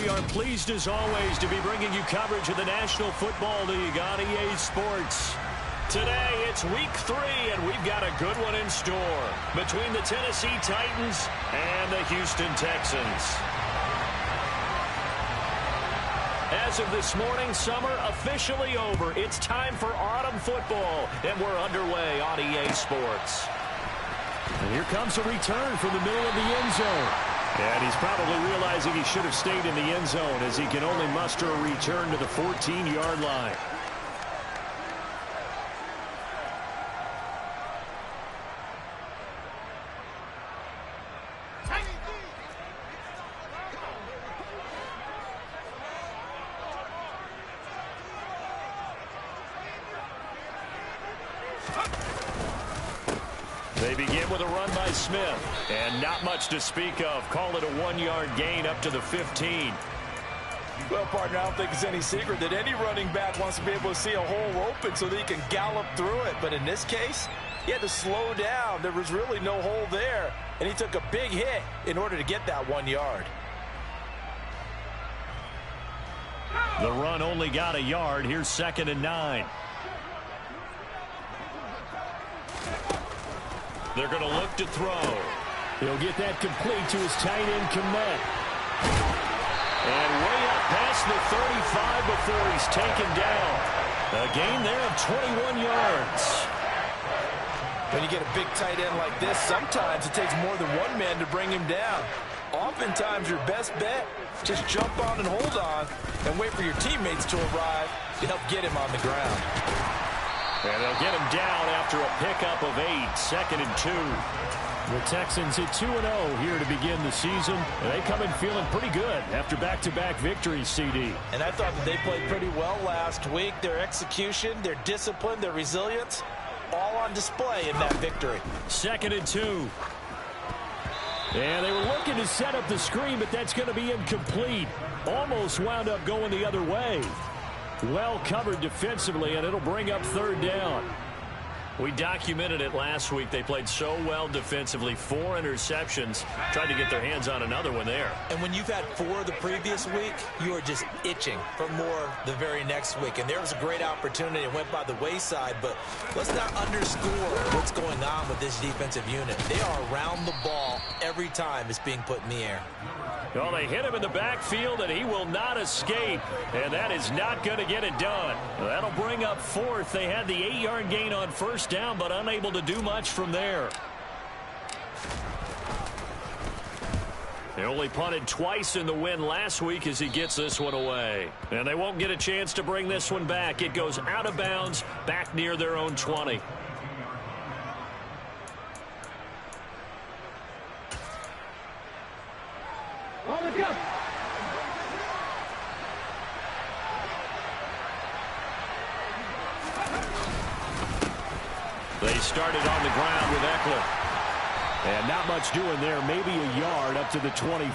We are pleased as always to be bringing you coverage of the National Football League on EA Sports. Today it's week 3 and we've got a good one in store between the Tennessee Titans and the Houston Texans. As of this morning, summer officially over. It's time for autumn football, and we're underway on EA Sports. And here comes a return from the middle of the end zone. And he's probably realizing he should have stayed in the end zone as he can only muster a return to the 14-yard line. They begin with a run by Smith, and not much to speak of. Call it a 1-yard gain up to the 15. Well, partner, I don't think it's any secret that any running back wants to be able to see a hole open so that he can gallop through it. But in this case, he had to slow down. There was really no hole there, and he took a big hit in order to get that 1 yard. The run only got a yard. Here's 2nd and 9. They're going to look to throw. He'll get that complete to his tight end, Komet. And way up past the 35 before he's taken down. A gain there of 21 yards. When you get a big tight end like this, sometimes it takes more than one man to bring him down. Oftentimes, your best bet, just jump on and hold on and wait for your teammates to arrive to help get him on the ground. And they'll get him down after a pickup of 8, 2nd and 2. The Texans at 2-0 here to begin the season. They come in feeling pretty good after back-to-back victories, CD. And I thought that they played pretty well last week. Their execution, their discipline, their resilience, all on display in that victory. 2nd and 2. And they were looking to set up the screen, but that's going to be incomplete. Almost wound up going the other way. Well covered defensively, and it'll bring up 3rd down. We documented it last week. They played so well defensively. 4 interceptions. Tried to get their hands on another one there. And when you've had 4 the previous week, you are just itching for more the very next week. And there was a great opportunity. It went by the wayside, but let's not underscore what's going on with this defensive unit. They are around the ball every time it's being put in the air. Well, they hit him in the backfield, and he will not escape. And that is not going to get it done. That'll bring up 4th. They had the 8-yard gain on 1st down, but unable to do much from there. They only punted twice in the win last week as he gets this one away. And they won't get a chance to bring this one back. It goes out of bounds back near their own 20. They started on the ground with Eckler. And not much doing there. Maybe a yard up to the 23.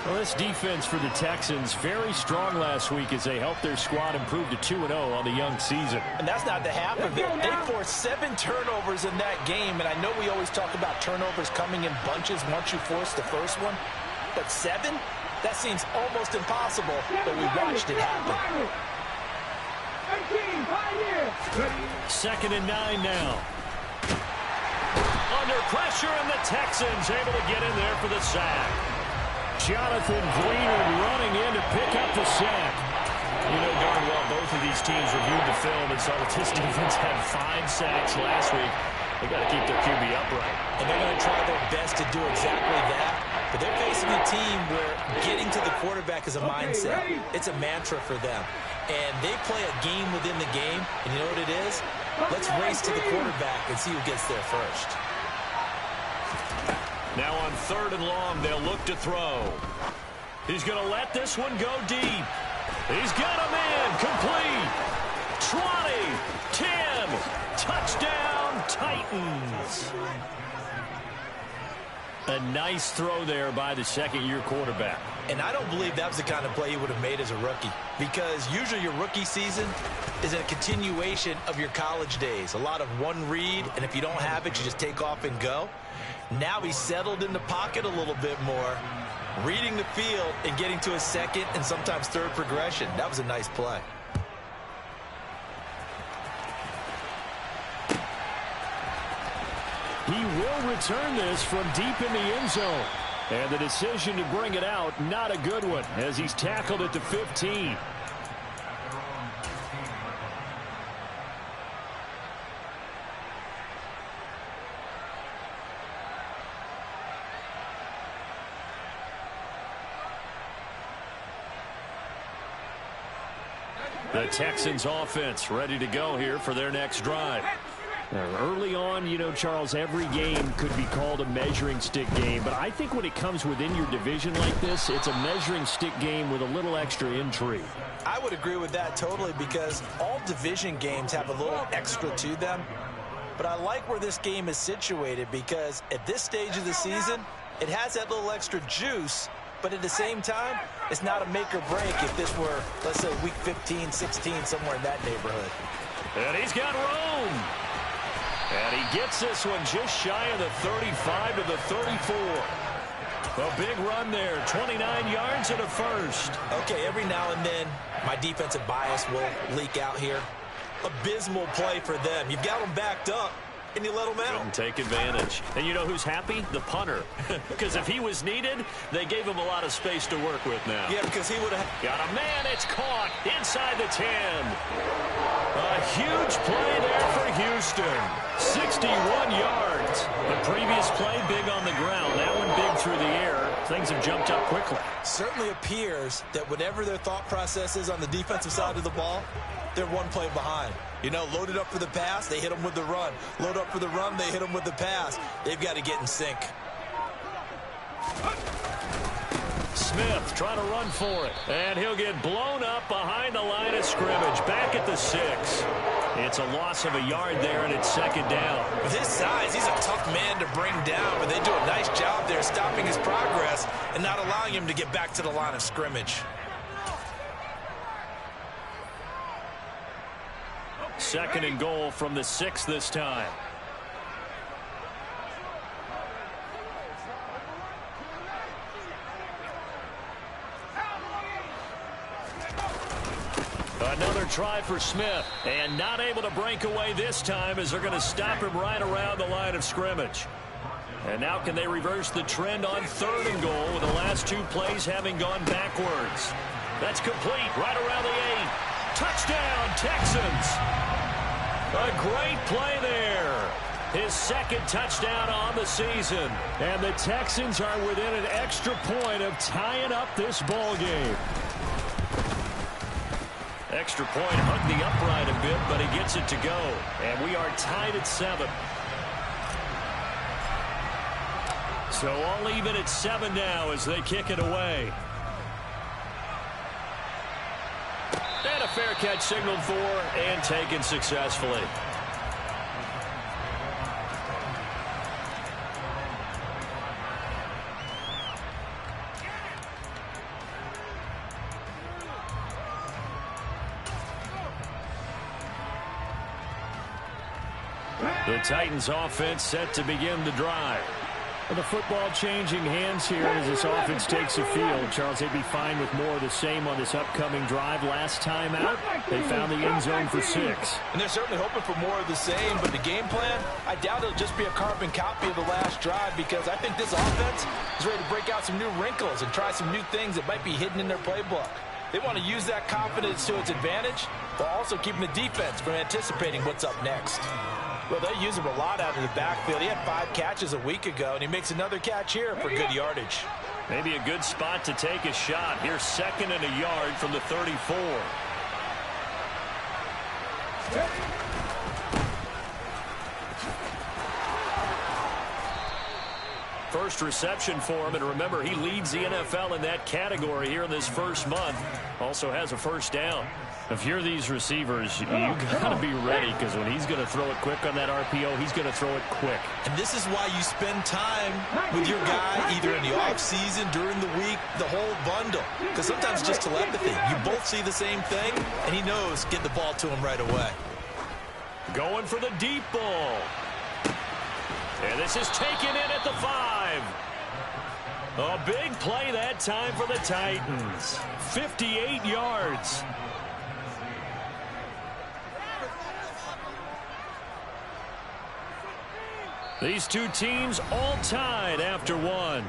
Well, this defense for the Texans, very strong last week as they helped their squad improve to 2-0 on the young season. And that's not the half of it. They forced 7 turnovers in that game, and I know we always talk about turnovers coming in bunches once you force the first one. But 7? That seems almost impossible, but we watched it happen. 2nd and 9 now. Under pressure, and the Texans able to get in there for the sack. Jonathan Greenard running in to pick up the sack. You know darn well both of these teams reviewed the film and saw that this defense had 5 sacks last week. They got to keep their QB upright. And they're going to try their best to do exactly that. But they're facing a team where getting to the quarterback is a mindset. It's a mantra for them. And they play a game within the game. And you know what it is? Let's race to the quarterback and see who gets there first. Now on 3rd and long, they'll look to throw. He's going to let this one go deep. He's got him in. Complete. 20. 10. Touchdown, Titans. A nice throw there by the 2nd-year quarterback. And I don't believe that was the kind of play he would have made as a rookie, because usually your rookie season is a continuation of your college days. A lot of one read, and if you don't have it, you just take off and go. Now he's settled in the pocket a little bit more, reading the field and getting to a second and sometimes third progression. That was a nice play. He will return this from deep in the end zone. And the decision to bring it out, not a good one, as he's tackled at the 15. The Texans offense ready to go here for their next drive. Early on, you know, Charles, every game could be called a measuring stick game. But I think when it comes within your division like this, it's a measuring stick game with a little extra intrigue. I would agree with that totally, because all division games have a little extra to them. But I like where this game is situated, because at this stage of the season, it has that little extra juice. But at the same time, it's not a make or break if this were, let's say, week 15, 16, somewhere in that neighborhood. And he's got room. And he gets this one just shy of the 35 to the 34. A big run there, 29 yards and a first. Okay, every now and then, my defensive bias will leak out here. Abysmal play for them. You've got them backed up, and you let them out. Couldn't take advantage. And you know who's happy? The punter. Because if he was needed, they gave him a lot of space to work with now. Yeah, because he would have... Got a man, it's caught inside the 10. A huge play there for Houston. 61 yards. The previous play big on the ground. That one big through the air. Things have jumped up quickly. Certainly appears that whatever their thought process is on the defensive side of the ball, they're one play behind. You know, loaded up for the pass, they hit them with the run. Load up for the run, they hit them with the pass. They've got to get in sync. Smith trying to run for it. And he'll get blown up behind the line of scrimmage. Back at the 6. It's a loss of a yard there, and it's second down. With his size, he's a tough man to bring down, but they do a nice job there stopping his progress and not allowing him to get back to the line of scrimmage. Second and goal from the 6 this time. Another try for Smith, and not able to break away this time as they're going to stop him right around the line of scrimmage. And now can they reverse the trend on third and goal with the last 2 plays having gone backwards? That's complete right around the 8. Touchdown, Texans. A great play there. His second touchdown on the season. And the Texans are within an extra point of tying up this ball game. Extra point hugged the upright a bit, but he gets it to go. And we are tied at 7. So all even at 7 now as they kick it away. And a fair catch signaled for and taken successfully. The Titans offense set to begin the drive. Well, the football changing hands here as this offense takes the field. Charles, they'd be fine with more of the same on this upcoming drive. Last time out, they found the end zone for 6. And they're certainly hoping for more of the same, but the game plan, I doubt it'll just be a carbon copy of the last drive, because I think this offense is ready to break out some new wrinkles and try some new things that might be hidden in their playbook. They want to use that confidence to its advantage, while also keeping the defense from anticipating what's up next. Well, they use him a lot out of the backfield. He had 5 catches a week ago, and he makes another catch here for good yardage. Maybe a good spot to take a shot. Here's 2nd and a yard from the 34. First reception for him, and remember, he leads the NFL in that category here in this first month. Also has a first down. If you're these receivers, you got to be ready, because when he's going to throw it quick on that RPO, he's going to throw it quick. And this is why you spend time with your guy either in the offseason, during the week, the whole bundle. Because sometimes it's just telepathy. You both see the same thing, and he knows get the ball to him right away. Going for the deep ball. And this is taken in at the 5. A big play that time for the Titans. 58 yards. These two teams all tied after one.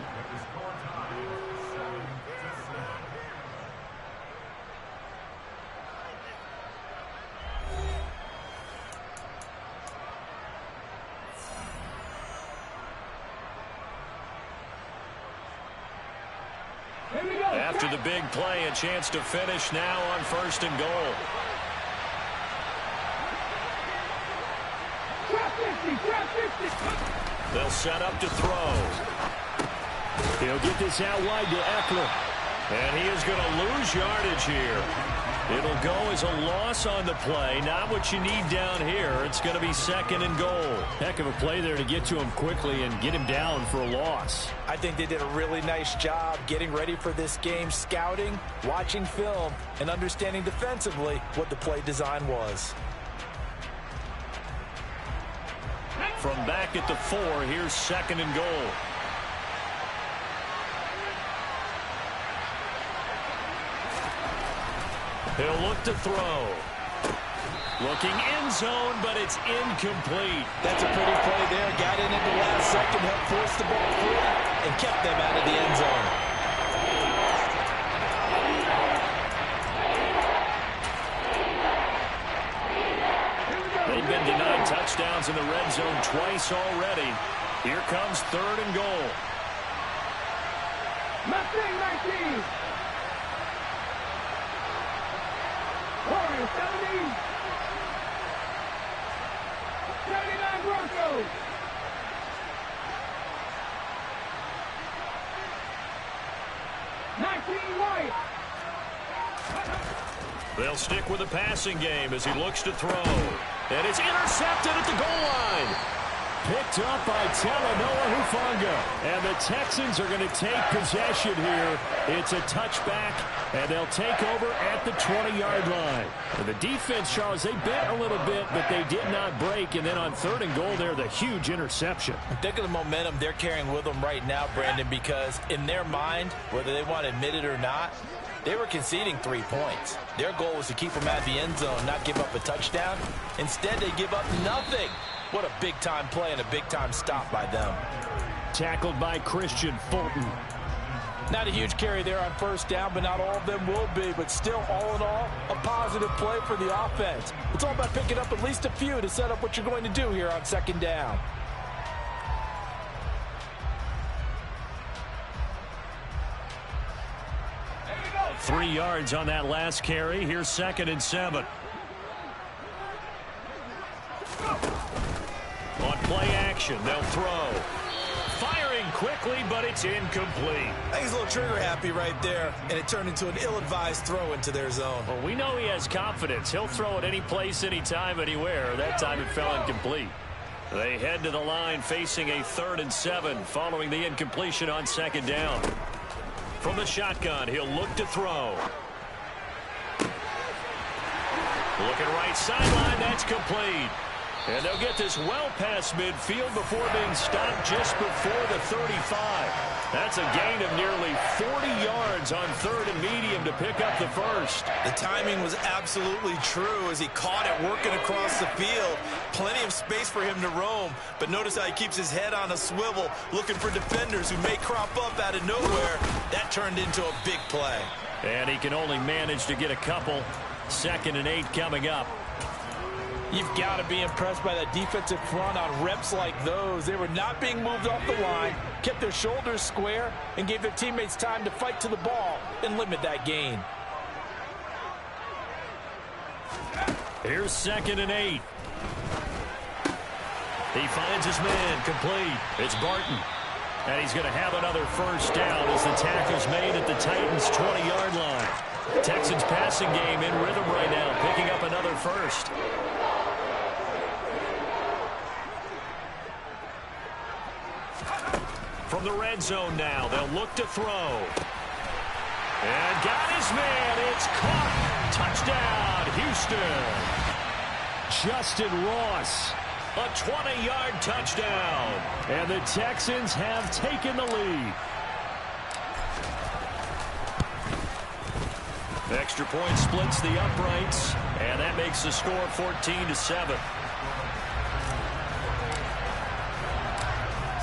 After the big play, a chance to finish now on 1st and goal. They'll set up to throw. He'll get this out wide to Eckler. And he is going to lose yardage here. It'll go as a loss on the play. Not what you need down here. It's going to be 2nd and goal. Heck of a play there to get to him quickly and get him down for a loss. I think they did a really nice job getting ready for this game, scouting, watching film, and understanding defensively what the play design was. From back at the 4, here's 2nd and goal. He'll look to throw. Looking end zone, but it's incomplete. That's a pretty play there. Got in at the last second, helped force the ball free, and kept them out of the end zone. They've been denied touchdowns in the red zone twice already. Here comes 3rd and goal. 19. Warriors 70. 79 Broncos. White. They'll stick with the passing game as he looks to throw. And it's intercepted at the goal line. Picked up by Talanoa Hufanga. And the Texans are going to take possession here. It's a touchback, and they'll take over at the 20-yard line. And the defense, Charles, they bent a little bit, but they did not break. And then on 3rd and goal there, the huge interception. Think of the momentum they're carrying with them right now, Brandon, because in their mind, whether they want to admit it or not, they were conceding 3 points. Their goal was to keep them out of the end zone, not give up a touchdown. Instead, they give up nothing. What a big-time play and a big-time stop by them. Tackled by Christian Fulton. Not a huge carry there on 1st down, but not all of them will be. But still, all in all, a positive play for the offense. It's all about picking up at least a few to set up what you're going to do here on 2nd down. There 3 yards on that last carry. Here's 2nd and 7. On play action, they'll throw. Firing quickly, but it's incomplete. I think he's a little trigger happy right there, and it turned into an ill-advised throw into their zone. Well, we know he has confidence. He'll throw it any place, anytime, anywhere. That time it fell incomplete. They head to the line facing a 3rd and 7 following the incompletion on 2nd down. From the shotgun, he'll look to throw. Looking right sideline, that's complete. And they'll get this well past midfield before being stopped just before the 35. That's a gain of nearly 40 yards on 3rd and medium to pick up the first. The timing was absolutely true as he caught it working across the field. Plenty of space for him to roam, but notice how he keeps his head on a swivel looking for defenders who may crop up out of nowhere. That turned into a big play. And he can only manage to get a couple. 2nd and 8 coming up. You've got to be impressed by that defensive front on reps like those. They were not being moved off the line, kept their shoulders square, and gave their teammates time to fight to the ball and limit that gain. Here's 2nd and 8. He finds his man complete. It's Barton. And he's going to have another first down as the tackle's made at the Titans' 20-yard line. Texans passing game in rhythm right now, picking up another first. From the red zone now, they'll look to throw. And got his man. It's caught. Touchdown, Houston. Justin Ross. A 20-yard touchdown. And the Texans have taken the lead. Extra point splits the uprights, and that makes the score 14-7.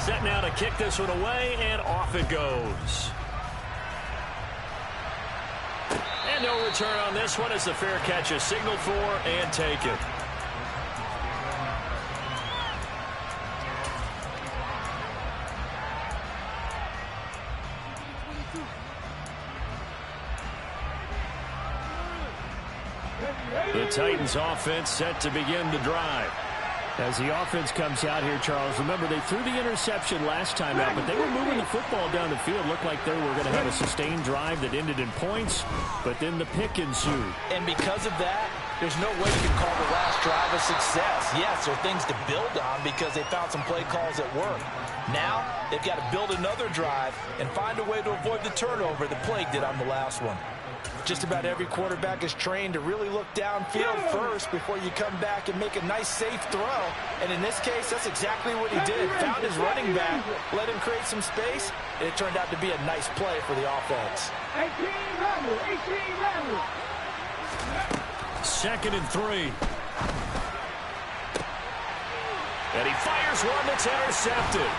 Set now to kick this one away, and off it goes. And no return on this one as the fair catch is signaled for and taken. The Titans offense set to begin the drive. As the offense comes out here, Charles, remember they threw the interception last time out, but they were moving the football down the field. Looked like they were going to have a sustained drive that ended in points, but then the pick ensued. And because of that, there's no way you can call the last drive a success. Yes, there are things to build on because they found some play calls that work. Now, they've got to build another drive and find a way to avoid the turnover the Plague did on the last one. Just about every quarterback is trained to really look downfield first before you come back and make a nice, safe throw. And in this case, that's exactly what he did. Found his running back, let him create some space, and it turned out to be a nice play for the offense. 18 level. 2nd and 3. And he fires one that's intercepted.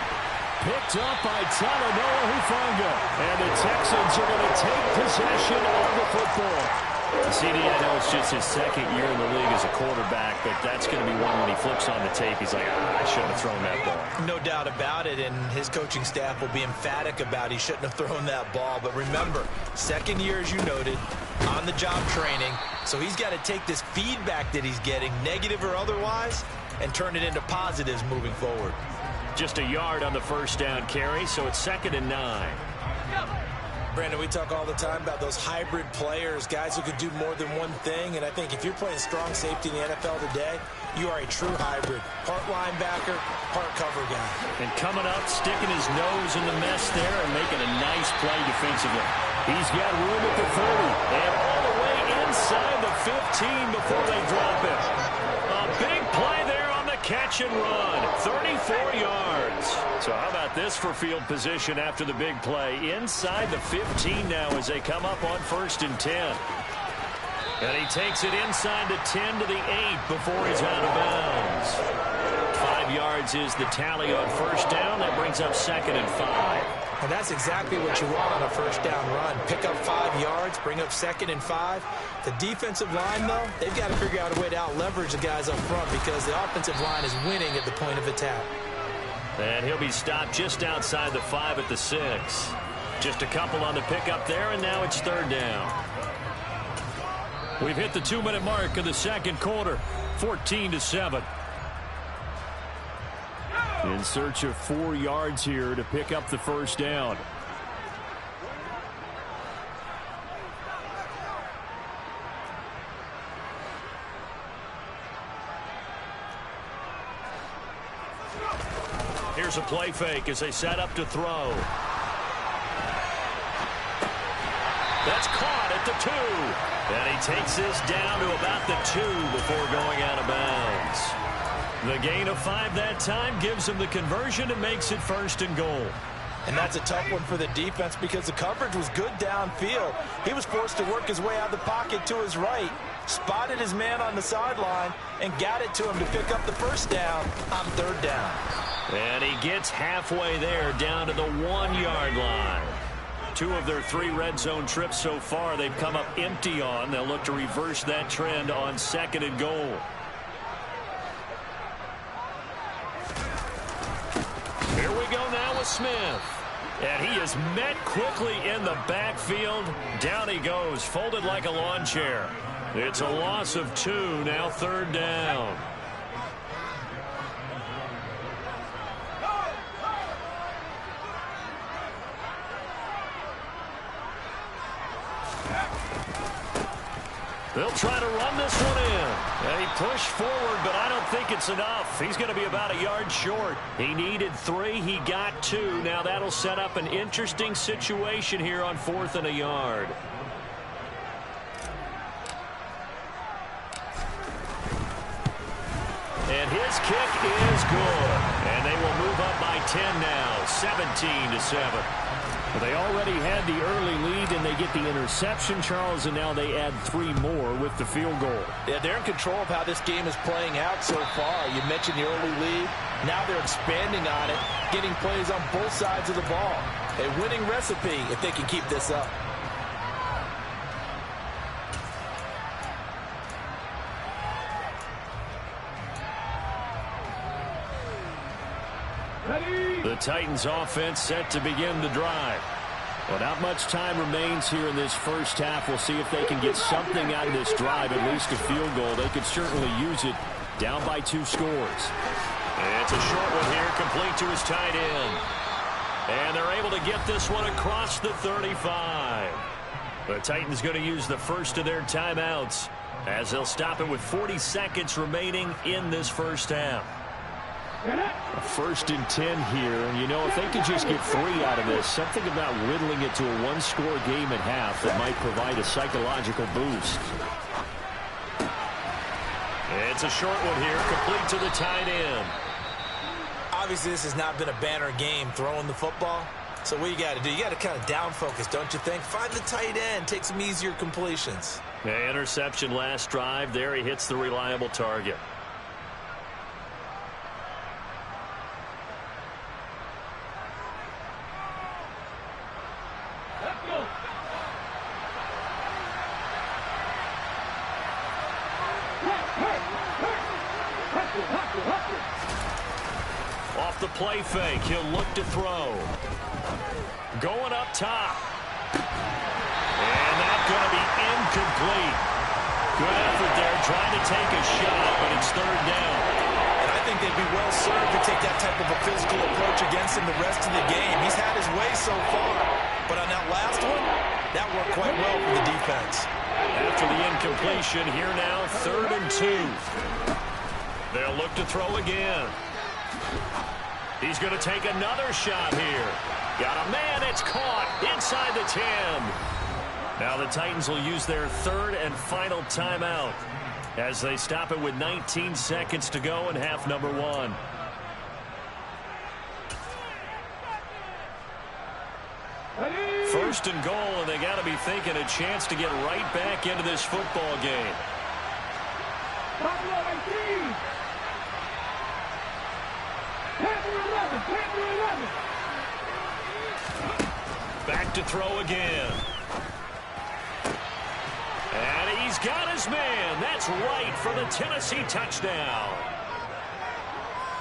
Picked up by Talanoa Hufanga. And the Texans are going to take possession of the football. CD, I know it's just his 2nd year in the league as a quarterback, but that's going to be one when he flips on the tape. He's like, I shouldn't have thrown that ball. No doubt about it, and his coaching staff will be emphatic about he shouldn't have thrown that ball. But remember, 2nd year, as you noted, on-the-job training. So he's got to take this feedback that he's getting, negative or otherwise, and turn it into positives moving forward. Just a yard on the first down carry, so it's 2nd and 9. Brandon, we talk all the time about those hybrid players, guys who could do more than one thing, and I think if you're playing strong safety in the NFL today, you are a true hybrid. Part linebacker, part cover guy. And coming up, sticking his nose in the mess there and making a nice play defensively. He's got room at the 30 and all the way inside the 15 before they drop it. A big play there on the catch and run. 34 yards. So how about this for field position after the big play? Inside the 15 now as they come up on 1st and 10. And he takes it inside the 10 to the 8 before he's out of bounds. 5 yards is the tally on first down. That brings up 2nd and 5. And that's exactly what you want on a first down run. Pick up 5 yards, bring up 2nd and 5. The defensive line, though, they've got to figure out a way to out-leverage the guys up front because the offensive line is winning at the point of attack. And he'll be stopped just outside the 5 at the 6. Just a couple on the pickup there, and now it's 3rd down. We've hit the 2-minute mark of the 2nd quarter, 14-7. In search of 4 yards here to pick up the first down. Here's a play fake as they set up to throw. That's caught at the 2. And he takes this down to about the 2 before going out of bounds. The gain of 5 that time gives him the conversion and makes it 1st and goal. And that's a tough one for the defense because the coverage was good downfield. He was forced to work his way out of the pocket to his right, spotted his man on the sideline, and got it to him to pick up the first down on 3rd down. And he gets halfway there down to the 1-yard line. 2 of their 3 red zone trips so far they've come up empty on. They'll look to reverse that trend on 2nd and goal. Here we go now with Smith. And he is met quickly in the backfield. Down he goes, folded like a lawn chair. It's a loss of 2, now 3rd down. They'll try to run this one in. And he pushed forward, but I don't think it's enough. He's going to be about a yard short. He needed 3. He got 2. Now that'll set up an interesting situation here on 4th and a yard. And his kick is good. And they will move up by 10 now, 17-7. Well, they already had the early lead, and they get the interception, Charles, and now they add 3 more with the field goal. Yeah, they're in control of how this game is playing out so far. You mentioned the early lead. Now they're expanding on it, getting plays on both sides of the ball. A winning recipe if they can keep this up. The Titans offense set to begin the drive. Well, not much time remains here in this first half. We'll see if they can get something out of this drive, at least a field goal. They could certainly use it, down by 2 scores. It's a short one here, complete to his tight end. And they're able to get this one across the 35. The Titans going to use the first of their timeouts as they'll stop it with 40 seconds remaining in this first half. A 1st and 10 here, and you know, if they could just get 3 out of this, something about whittling it to a 1-score game at half that might provide a psychological boost. It's a short one here, complete to the tight end. Obviously, this has not been a banner game throwing the football. So what you got to do, you got to kind of down focus, don't you think? Find the tight end, take some easier completions. Yeah, interception last drive. There he hits the reliable target. Off the play fake, he'll look to throw. Going up top. And that's going to be incomplete. Good effort there, trying to take a shot, but it's 3rd down. And I think they'd be well served to take that type of a physical approach against him the rest of the game. He's had his way so far, but on that last one, that worked quite well for the defense. After the incompletion, here now, 3rd and 2. They'll look to throw again. He's going to take another shot here. Got a man, it's caught inside the 10. Now the Titans will use their 3rd and final timeout as they stop it with 19 seconds to go in half number 1. First and goal, and they got to be thinking a chance to get right back into this football game. Back to throw again. And he's got his man. That's right for the Tennessee touchdown.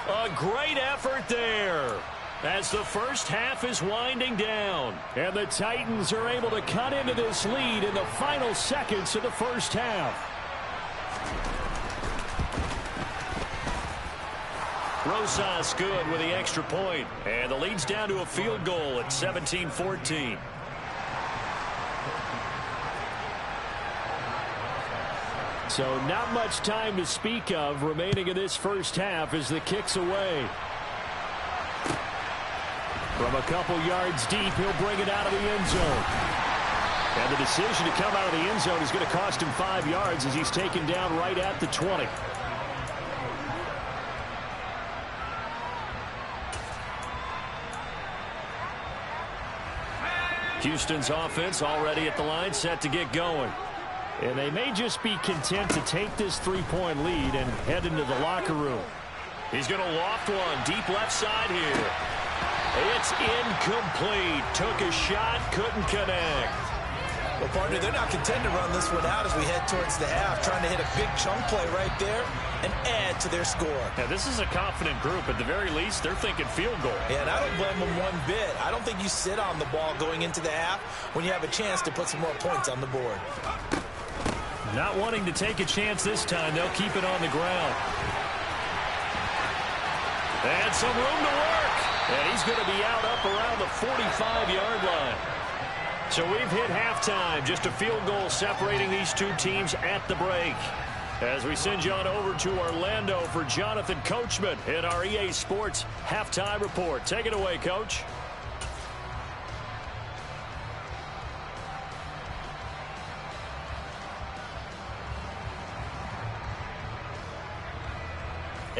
A great effort there as the first half is winding down. And the Titans are able to cut into this lead in the final seconds of the first half. Rosas good with the extra point. And the lead's down to a field goal at 17-14. So not much time to speak of remaining in this first half as the kick's away. From a couple yards deep, he'll bring it out of the end zone. And the decision to come out of the end zone is going to cost him 5 yards as he's taken down right at the 20. Houston's offense already at the line, set to get going. And they may just be content to take this 3-point lead and head into the locker room. He's going to loft one deep left side here. It's incomplete. Took a shot, couldn't connect. Well, partner, they're not content to run this one out as we head towards the half, trying to hit a big chunk play right there and add to their score. Now, this is a confident group. At the very least, they're thinking field goal. Yeah, and I don't blame them one bit. I don't think you sit on the ball going into the half when you have a chance to put some more points on the board. Not wanting to take a chance this time, they'll keep it on the ground. And some room to work. And he's going to be out up around the 45-yard line. So we've hit halftime. Just a field goal separating these two teams at the break. As we send you on over to Orlando for Jonathan Coachman in our EA Sports Halftime Report. Take it away, Coach.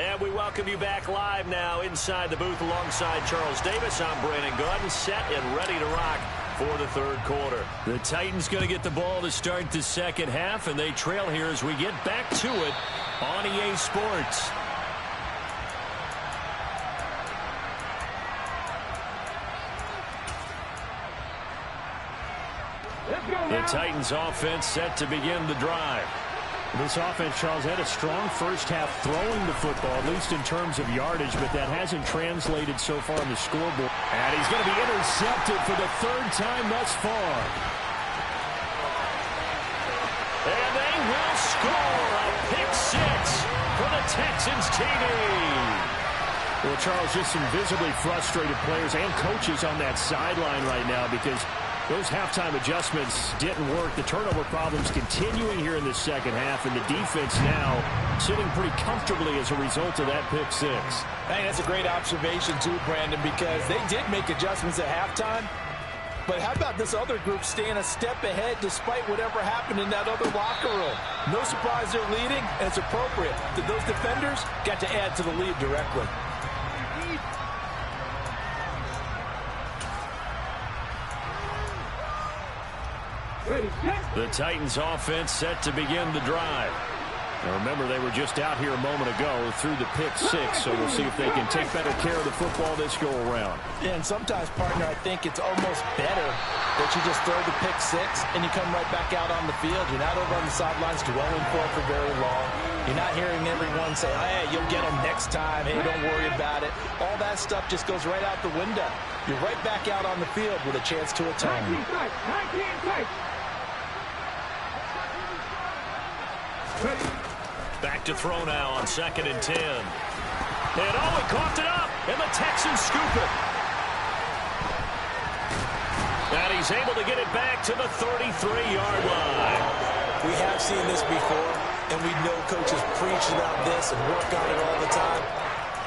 And we welcome you back live now inside the booth alongside Charles Davis. I'm Brandon Gaudin, set and ready to rock for the third quarter. The Titans going to get the ball to start the second half, and they trail here as we get back to it on EA Sports. The Titans offense set to begin the drive. This offense, Charles, had a strong first half throwing the football, at least in terms of yardage, but that hasn't translated so far on the scoreboard. And he's going to be intercepted for the third time thus far. And they will score a pick six for the Texans TV. Well, Charles, just some visibly frustrated players and coaches on that sideline right now because those halftime adjustments didn't work. The turnover problems continuing here in the second half, and the defense now sitting pretty comfortably as a result of that pick six. I think that's a great observation too, Brandon, because they did make adjustments at halftime. But how about this other group staying a step ahead despite whatever happened in that other locker room? No surprise they're leading, and it's appropriate that those defenders got to add to the lead directly. The Titans offense set to begin the drive. Now remember, they were just out here a moment ago through the pick six, so we'll see if they can take better care of the football this go around. Yeah, and sometimes, partner, I think it's almost better that you just throw the pick six and you come right back out on the field. You're not over on the sidelines dwelling for it for very long. You're not hearing everyone say, hey, you'll get them next time. Hey, don't worry about it. All that stuff just goes right out the window. You're right back out on the field with a chance to atone. 19 strikes. Back to throw now on 2nd and 10. And he coughed it up, and the Texans scoop it. And he's able to get it back to the 33-yard line. We have seen this before, and we know coaches preach about this and work on it all the time.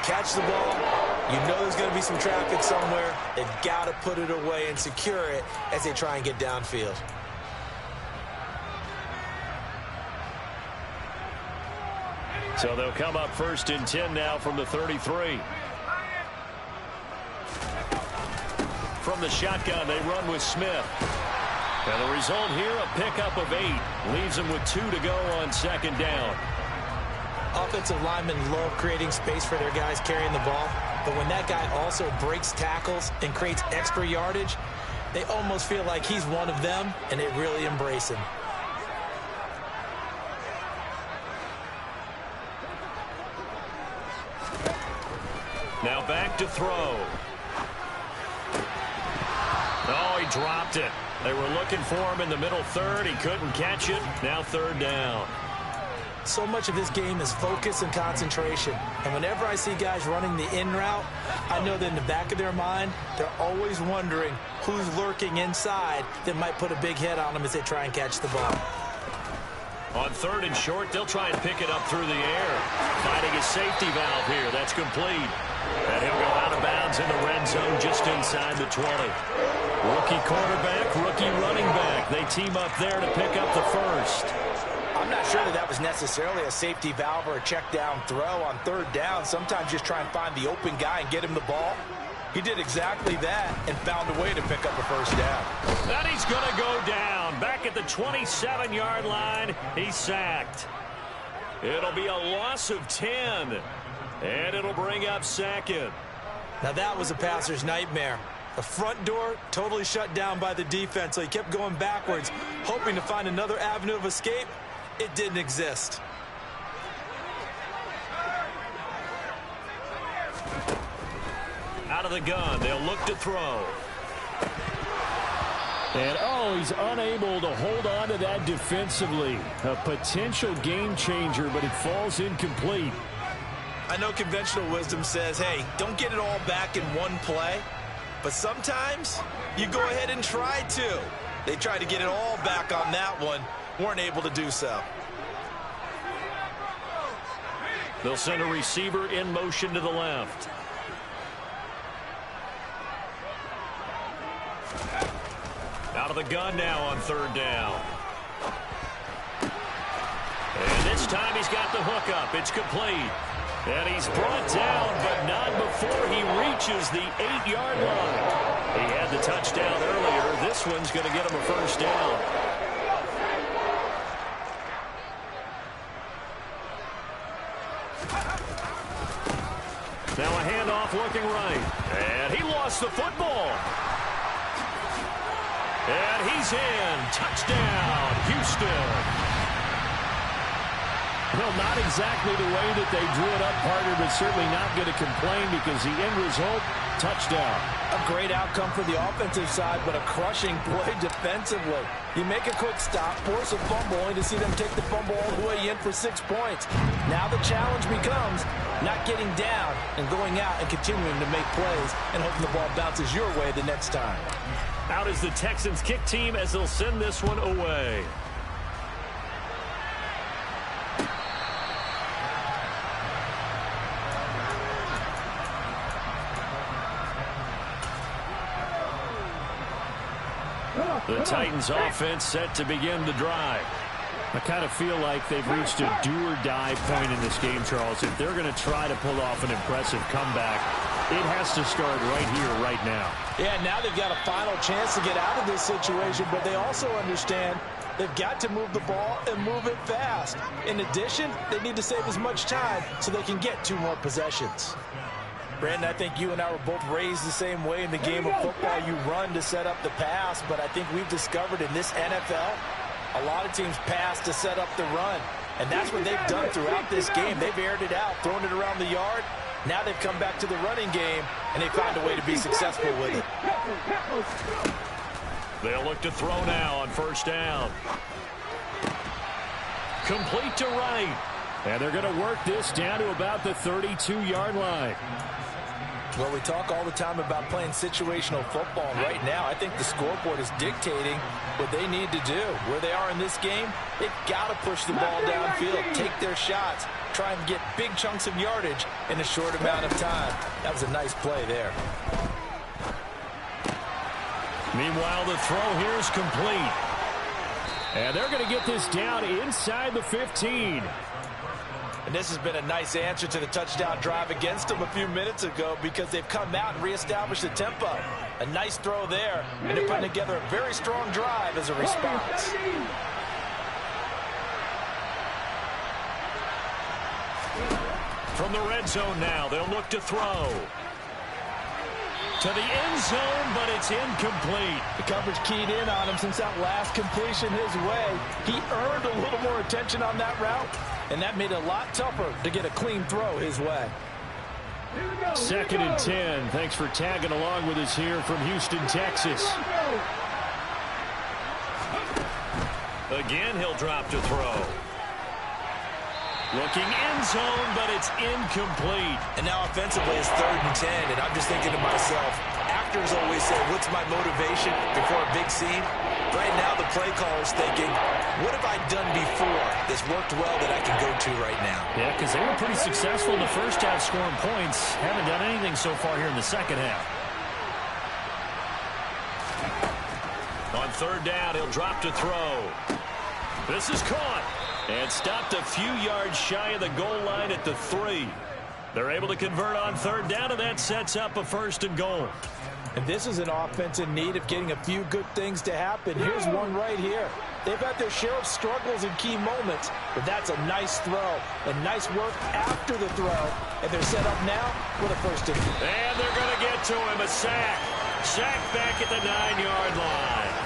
Catch the ball. You know there's going to be some traffic somewhere. They've got to put it away and secure it as they try and get downfield. So they'll come up 1st and 10 now from the 33. From the shotgun, they run with Smith. And the result here, a pickup of 8. Leaves them with 2 to go on 2nd down. Offensive linemen love creating space for their guys carrying the ball. But when that guy also breaks tackles and creates extra yardage, they almost feel like he's one of them, and they really embrace him. Now back to throw. Oh, he dropped it. They were looking for him in the middle third. He couldn't catch it. Now 3rd down. So much of this game is focus and concentration. And whenever I see guys running the in route, I know that in the back of their mind, they're always wondering who's lurking inside that might put a big hit on them as they try and catch the ball. On 3rd and short, they'll try and pick it up through the air. Finding his safety valve here. That's complete. And he'll go out of bounds in the red zone just inside the 20. Rookie quarterback, rookie running back. They team up there to pick up the first. I'm not sure that was necessarily a safety valve or a check down throw on 3rd down. Sometimes just try and find the open guy and get him the ball. He did exactly that and found a way to pick up a 1st down. And he's going to go down. Back at the 27-yard line, he's sacked. It'll be a loss of 10. And it'll bring up 2nd. Now that was a passer's nightmare. The front door totally shut down by the defense, so he kept going backwards, hoping to find another avenue of escape. It didn't exist. Out of the gun, they'll look to throw. And, he's unable to hold on to that defensively. A potential game changer, but it falls incomplete. I know conventional wisdom says, hey, don't get it all back in one play. But sometimes you go ahead and try to. They tried to get it all back on that one. Weren't able to do so. They'll send a receiver in motion to the left. Out of the gun now on 3rd down. And this time he's got the hookup. It's complete. And he's brought down, but not before he reaches the 8-yard line. He had the touchdown earlier. This one's going to get him a first down. Now a handoff looking right. And he lost the football. And he's in. Touchdown, Houston. Well, not exactly the way that they drew it up, partner, but certainly not going to complain because the end result, touchdown. A great outcome for the offensive side, but a crushing play defensively. You make a quick stop, force a fumble, only to see them take the fumble all the way in for 6 points. Now the challenge becomes not getting down and going out and continuing to make plays and hoping the ball bounces your way the next time. Out is the Texans kick team as they'll send this one away. The Titans offense set to begin the drive. I kind of feel like they've reached a do-or-die point in this game, Charles. If they're going to try to pull off an impressive comeback, it has to start right here, right now. Yeah, now they've got a final chance to get out of this situation, but they also understand they've got to move the ball and move it fast. In addition, they need to save as much time so they can get 2 more possessions. Brandon, I think you and I were both raised the same way in the game of football. You run to set up the pass, but I think we've discovered in this NFL, a lot of teams pass to set up the run. And that's what they've done throughout this game. They've aired it out, thrown it around the yard. Now they've come back to the running game, and they found a way to be successful with it. They'll look to throw now on first down. Complete to right. And they're going to work this down to about the 32-yard line. Well, we talk all the time about playing situational football. And right now, I think the scoreboard is dictating what they need to do. Where they are in this game, they've got to push the ball downfield, take their shots, try and get big chunks of yardage in a short amount of time. That was a nice play there. Meanwhile, the throw here is complete. And they're going to get this down inside the 15. And this has been a nice answer to the touchdown drive against them a few minutes ago because they've come out and reestablished the tempo. A nice throw there, and they're putting together a very strong drive as a response. From the red zone now, they'll look to throw. To the end zone, but it's incomplete. The coverage keyed in on him since that last completion his way. He earned a little more attention on that route, and that made it a lot tougher to get a clean throw his way. 2nd and 10. Thanks for tagging along with us here from Houston, Texas. Again, he'll drop to throw. Looking end zone, but it's incomplete. And now offensively it's 3rd and 10, and I'm just thinking to myself, actors always say, what's my motivation before a big scene? Right now the play caller's thinking, what have I done before that's worked well that I can go to right now? Yeah, because they were pretty successful in the first half scoring points. Haven't done anything so far here in the second half. On 3rd down, he'll drop to throw. This is caught. And stopped a few yards shy of the goal line at the 3. They're able to convert on 3rd down, and that sets up a 1st and goal. And this is an offense in need of getting a few good things to happen. Here's one right here. They've had their share of struggles in key moments, but that's a nice throw and nice work after the throw. And they're set up now with a 1st and goal. And they're going to get to him, a sack. Sack back at the 9-yard line.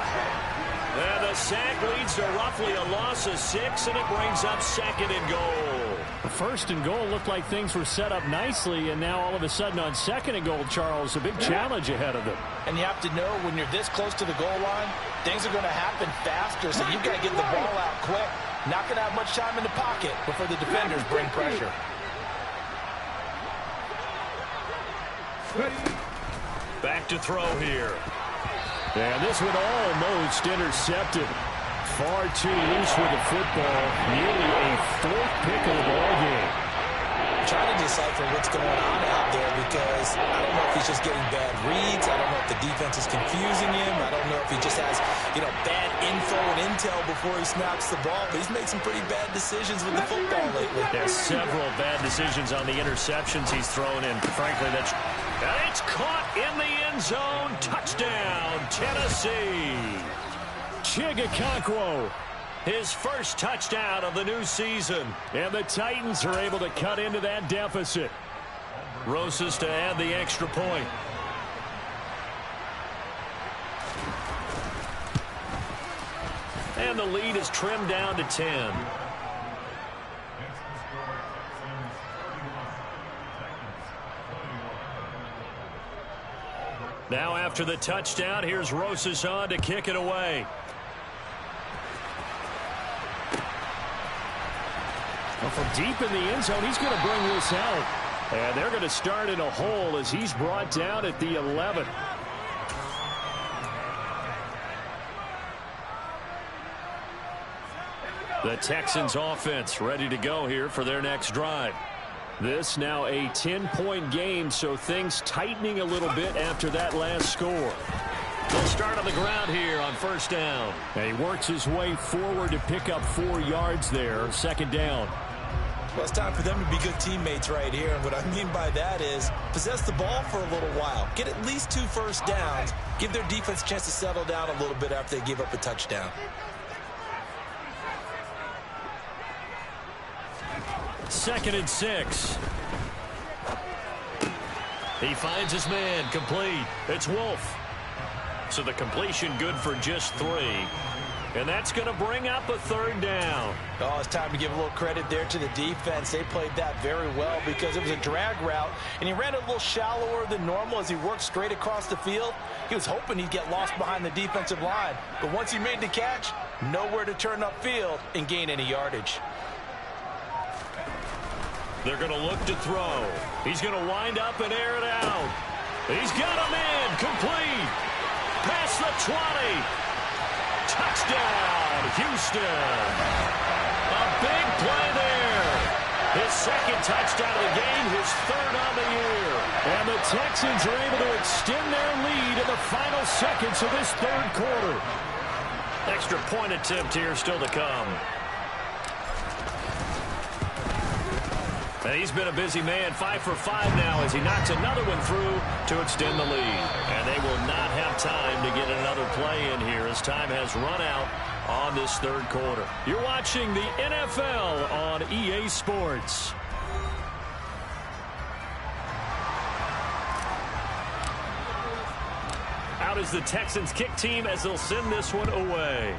And the sack leads to roughly a loss of 6, and it brings up 2nd and goal. The 1st and goal looked like things were set up nicely, and now all of a sudden on 2nd and goal, Charles, a big challenge ahead of them. And you have to know when you're this close to the goal line, things are going to happen faster, so you've got to get the ball out quick. Not going to have much time in the pocket before the defenders bring pressure. Back to throw here. And this one almost intercepted. Far too loose with the football. Nearly a 4th pick of the ball game. trying to decipher what's going on out there because I don't know if he's just getting bad reads. I don't know if the defense is confusing him. I don't know if he just has, bad info and intel before he snaps the ball. But he's made some pretty bad decisions with the football lately. There's several bad decisions on the interceptions he's thrown in. Frankly, that's... And it's caught in the end zone. Touchdown, Tennessee. Chigakonkwo. His first touchdown of the new season. And the Titans are able to cut into that deficit. Rosas to add the extra point. And the lead is trimmed down to 10. Now after the touchdown, here's Rosas on to kick it away. Well, from deep in the end zone, he's going to bring this out. And they're going to start in a hole as he's brought down at the 11. The Texans offense ready to go here for their next drive. This now a 10-point game, so things tightening a little bit after that last score. They'll start on the ground here on first down. And he works his way forward to pick up 4 yards there, second down. Well, it's time for them to be good teammates right here. And what I mean by that is possess the ball for a little while. Get at least 2 first downs. Give their defense a chance to settle down a little bit after they give up a touchdown. Second and 6. He finds his man, complete. It's Wolf. So the completion good for just 3. And that's going to bring up a third down. Oh, it's time to give a little credit there to the defense. They played that very well because it was a drag route, and he ran a little shallower than normal as he worked straight across the field. He was hoping he'd get lost behind the defensive line. But once he made the catch, nowhere to turn upfield and gain any yardage. They're going to look to throw. He's going to wind up and air it out. He's got a man, complete. Past the 20. Touchdown, Houston. A big play there. His second touchdown of the game, his third on the year. And the Texans are able to extend their lead in the final seconds of this third quarter. Extra point attempt here still to come. And he's been a busy man, 5 for 5 now as he knocks another one through to extend the lead. And they will not have time to get another play in here as time has run out on this third quarter. You're watching the NFL on EA Sports. Out is the Texans kick team as they'll send this one away.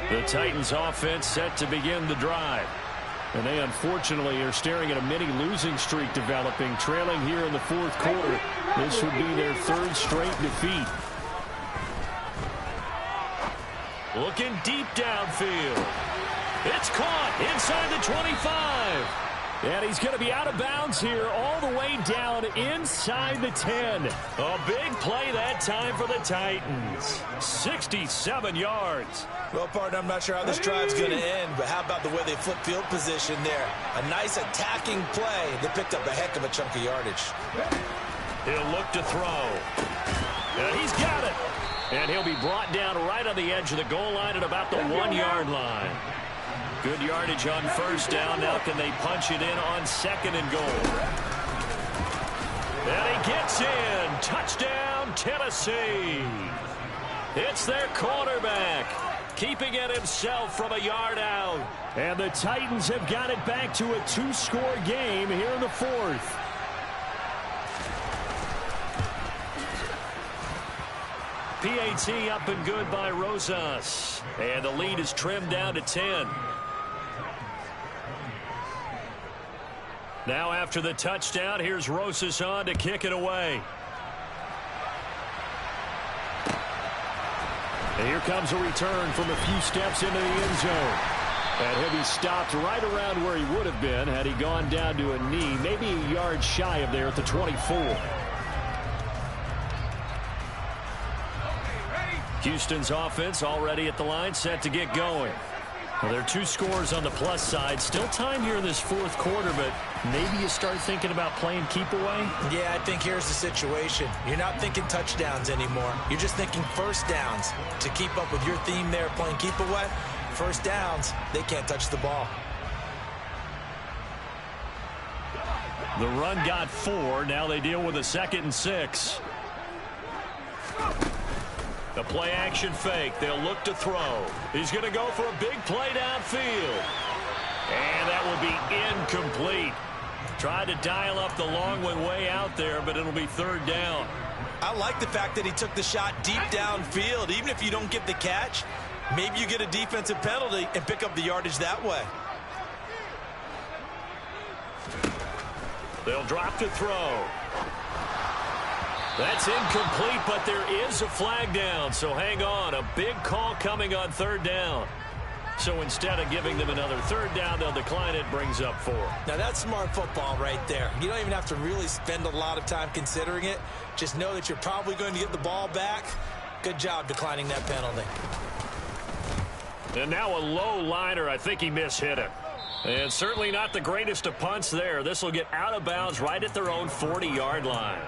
The Titans offense set to begin the drive. And they unfortunately are staring at a mini losing streak developing, trailing here in the fourth quarter. This would be their 3rd straight defeat. Looking deep downfield. It's caught inside the 25. And he's going to be out of bounds here all the way down inside the 10. A big play that time for the Titans. 67 yards. Well, partner, I'm not sure how this drive's going to end, but how about the way they flip field position there? A nice attacking play. They picked up a heck of a chunk of yardage. He'll look to throw. And he's got it. And he'll be brought down right on the edge of the goal line at about the 1-yard line. Good yardage on first down. Now can they punch it in on 2nd and goal? And he gets in. Touchdown, Tennessee. It's their quarterback, keeping it himself from a yard out. And the Titans have got it back to a 2-score game here in the 4th. PAT up and good by Rosas. And the lead is trimmed down to 10. Now after the touchdown, here's Rosas on to kick it away. And here comes a return from a few steps into the end zone. And he'll be stopped right around where he would have been had he gone down to a knee, maybe a yard shy of there at the 24. Houston's offense already at the line, set to get going. Well, there are 2 scores on the plus side. Still time here in this fourth quarter, but maybe you start thinking about playing keep away? Yeah, I think here's the situation. You're not thinking touchdowns anymore. You're just thinking first downs. To keep up with your theme there, playing keep away, first downs, they can't touch the ball. The run got 4. Now they deal with a 2nd and 6. The play action fake. They'll look to throw. He's going to go for a big play downfield. And that will be incomplete. Tried to dial up the long one way out there, but it'll be 3rd down. I like the fact that he took the shot deep downfield. Even if you don't get the catch, maybe you get a defensive penalty and pick up the yardage that way. They'll drop to throw. That's incomplete, but there is a flag down, so hang on. A big call coming on 3rd down. So instead of giving them another 3rd down, they'll decline it, brings up 4. Now that's smart football right there. You don't even have to really spend a lot of time considering it. Just know that you're probably going to get the ball back. Good job declining that penalty. And now a low liner. I think he mishit it. And certainly not the greatest of punts there. This will get out of bounds right at their own 40-yard line.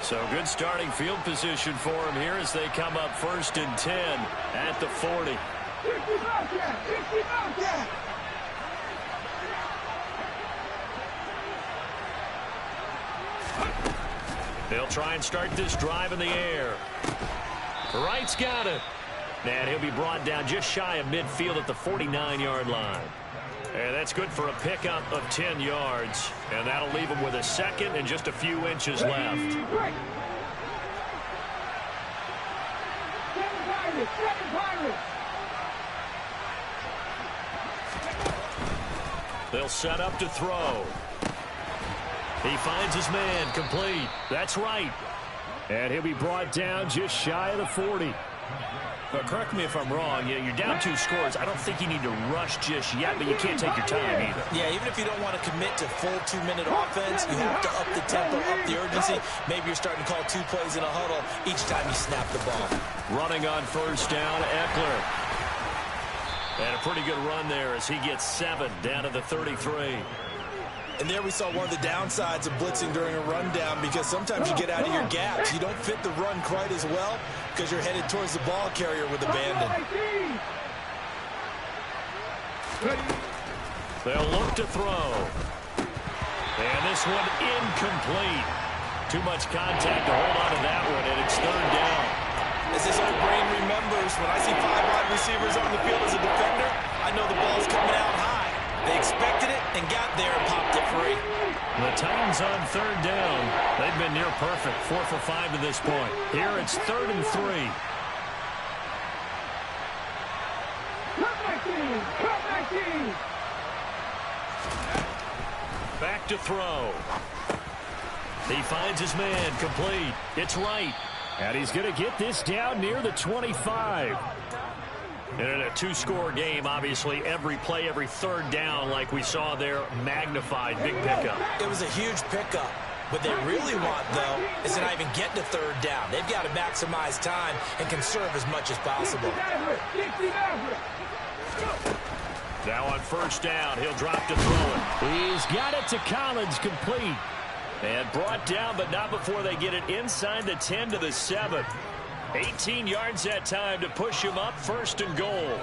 So good starting field position for him here as they come up 1st and 10 at the 40. They'll try and start this drive in the air. Wright's got it. And he'll be brought down just shy of midfield at the 49-yard line. And that's good for a pickup of 10 yards. And that'll leave him with a 2nd and just a few inches left. They'll set up to throw. He finds his man, complete. That's right. And he'll be brought down just shy of the 40. But correct me if I'm wrong. You're down 2 scores. I don't think you need to rush just yet, but you can't take your time either. Yeah, even if you don't want to commit to full 2-minute offense, you have to up the tempo, up the urgency. Maybe you're starting to call 2 plays in a huddle each time you snap the ball. Running on 1st down, Eckler. And a pretty good run there as he gets 7 down to the 33. And there we saw one of the downsides of blitzing during a rundown, because sometimes you get out of your gaps. You don't fit the run quite as well because you're headed towards the ball carrier with abandon. They'll look to throw. And this one incomplete. Too much contact to hold on to that one, and it's 3rd down. As this old brain remembers, when I see 5 wide receivers on the field as a defender, I know the ball's coming out high. They expected it and got there and popped it free. The Titans on 3rd down. They've been near perfect. 4 for 5 to this point. Here it's 3rd and 3. Back to throw. He finds his man, complete. It's right. And he's going to get this down near the 25. And in a 2-score game, obviously, every play, every 3rd down, like we saw there, magnified. Big pickup. It was a huge pickup. What they really want, though, is to not even get to 3rd down. They've got to maximize time and conserve as much as possible. Now on 1st down, he'll drop to throw it. He's got it to Collins, complete. And brought down, but not before they get it inside the 10 to the 7. 18 yards that time to push him up, 1st and goal.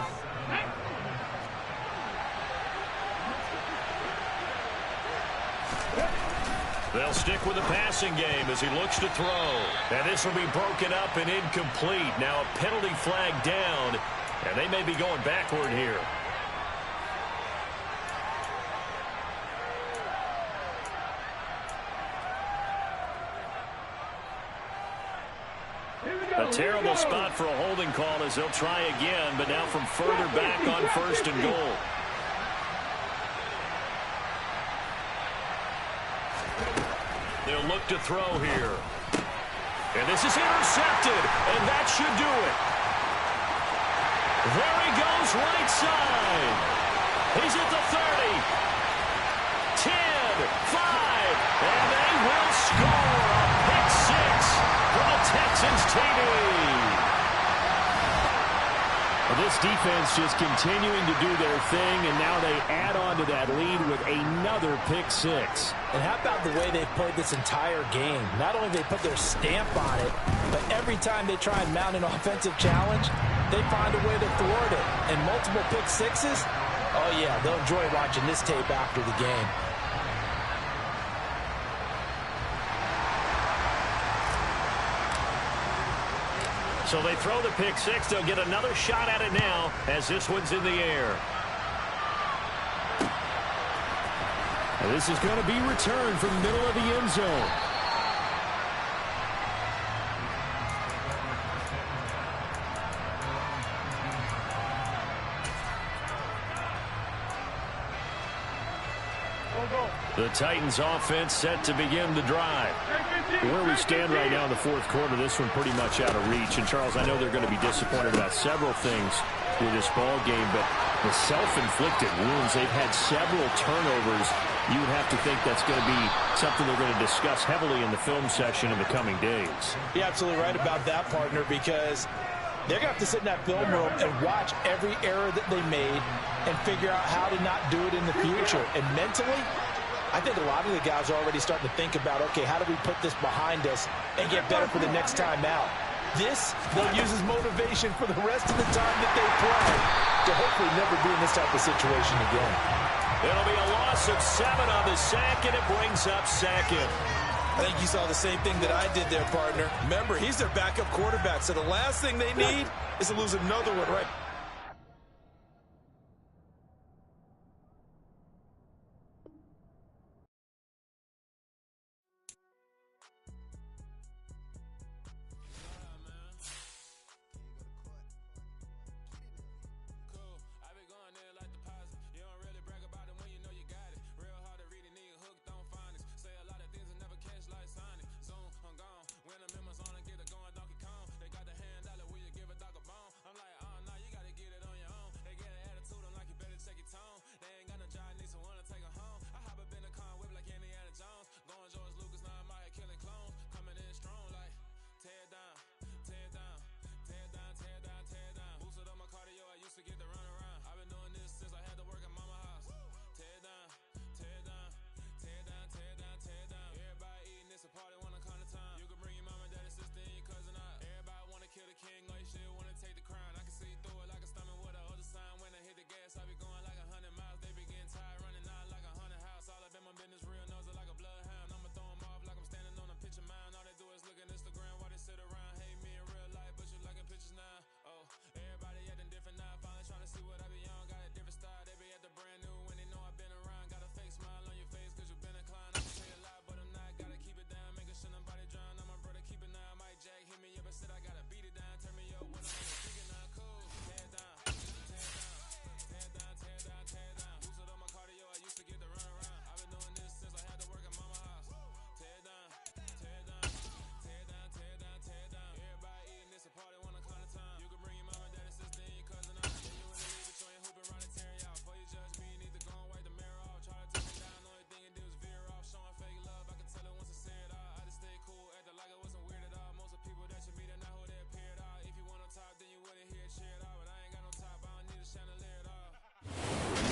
They'll stick with the passing game as he looks to throw. And this will be broken up and incomplete. Now a penalty flag down, and they may be going backward here. A terrible spot for a holding call as they'll try again, but now from further back on 1st and goal. They'll look to throw here. And this is intercepted, and that should do it. There he goes, right side. He's at the 30. 10, 5, and they will score a pick six for the Texans TV. This defense just continuing to do their thing, and now they add on to that lead with another pick six. And how about the way they've played this entire game? Not only they put their stamp on it, but every time they try and mount an offensive challenge, they find a way to thwart it. And multiple pick sixes, oh yeah, they'll enjoy watching this tape after the game. So they throw the pick six. They'll get another shot at it now as this one's in the air. And this is going to be returned from the middle of the end zone. The Titans offense set to begin the drive. Where we stand right now in the fourth quarter, this one pretty much out of reach. And, Charles, I know they're going to be disappointed about several things with this ball game, but the self-inflicted wounds, they've had several turnovers. You would have to think that's going to be something they're going to discuss heavily in the film session in the coming days. You're absolutely right about that, partner, because they're going to have to sit in that film room and watch every error that they made and figure out how to not do it in the future. And mentally, I think a lot of the guys are already starting to think about, okay, how do we put this behind us and get better for the next time out? This, they'll use as motivation for the rest of the time that they play to hopefully never be in this type of situation again. It'll be a loss of 7 on the sack, and it brings up second. I think you saw the same thing that I did there, partner. Remember, he's their backup quarterback, so the last thing they need is to lose another one, right?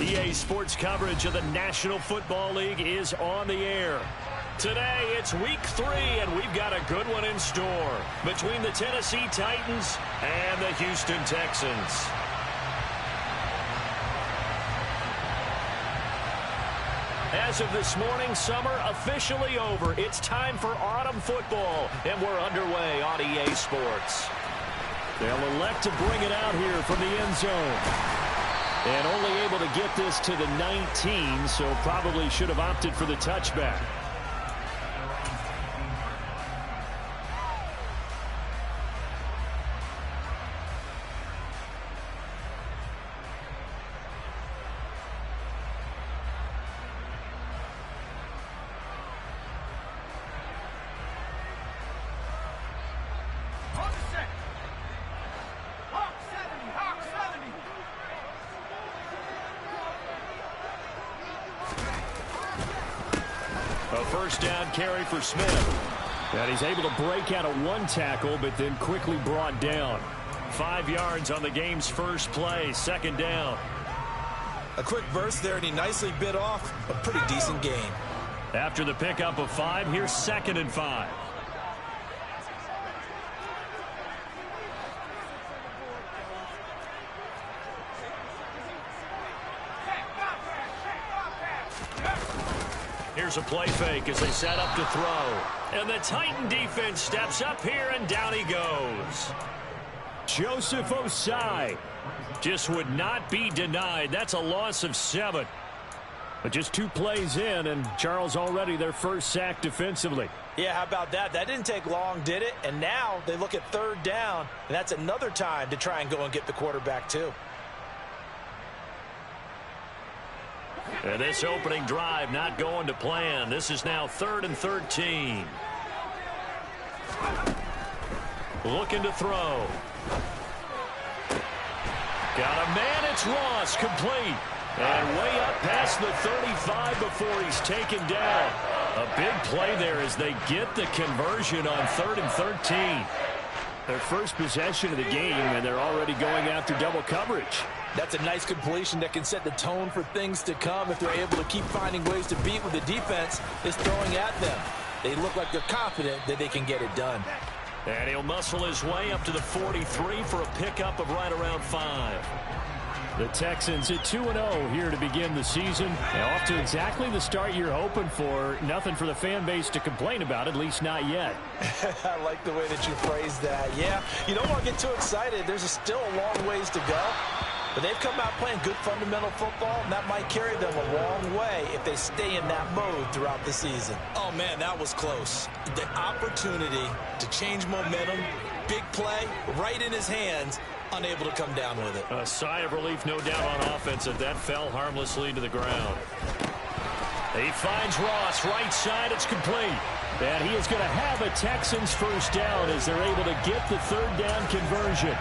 EA Sports coverage of the National Football League is on the air. Today, it's week 3, and we've got a good one in store between the Tennessee Titans and the Houston Texans. As of this morning, summer officially over. It's time for autumn football, and we're underway on EA Sports. They'll elect to bring it out here from the end zone. And only able to get this to the 19, so probably should have opted for the touchback. A first down carry for Smith. And he's able to break out of one tackle, but then quickly brought down. 5 yards on the game's first play, second down. A quick burst there, and he nicely bit off a pretty decent gain. After the pickup of 5, here's 2nd and 5. Here's a play fake as they set up to throw. And the Titan defense steps up here, and down he goes. Joseph Osai just would not be denied. That's a loss of 7. But just 2 plays in, and Charles already their first sack defensively. Yeah, how about that? That didn't take long, did it? And now they look at 3rd down, and that's another time to try and go and get the quarterback too. And this opening drive not going to plan. This is now 3rd and 13. Looking to throw. Got a man, it's Ross, complete. And way up past the 35 before he's taken down. A big play there as they get the conversion on 3rd and 13. Their first possession of the game, and they're already going after double coverage. That's a nice completion that can set the tone for things to come if they're able to keep finding ways to beat what the defense is throwing at them. They look like they're confident that they can get it done. And he'll muscle his way up to the 43 for a pickup of right around 5. The Texans at 2-0 here to begin the season. And off to exactly the start you're hoping for. Nothing for the fan base to complain about, at least not yet. I like the way that you phrased that. Yeah, you don't want to get too excited. There's still a long ways to go. But they've come out playing good fundamental football, and that might carry them a long way if they stay in that mode throughout the season. Oh, man, that was close. The opportunity to change momentum, big play, right in his hands, unable to come down with it. A sigh of relief, no doubt, on offense if that fell harmlessly to the ground. He finds Ross, right side, it's complete. And he is going to have a Texans first down as they're able to get the 3rd down conversion.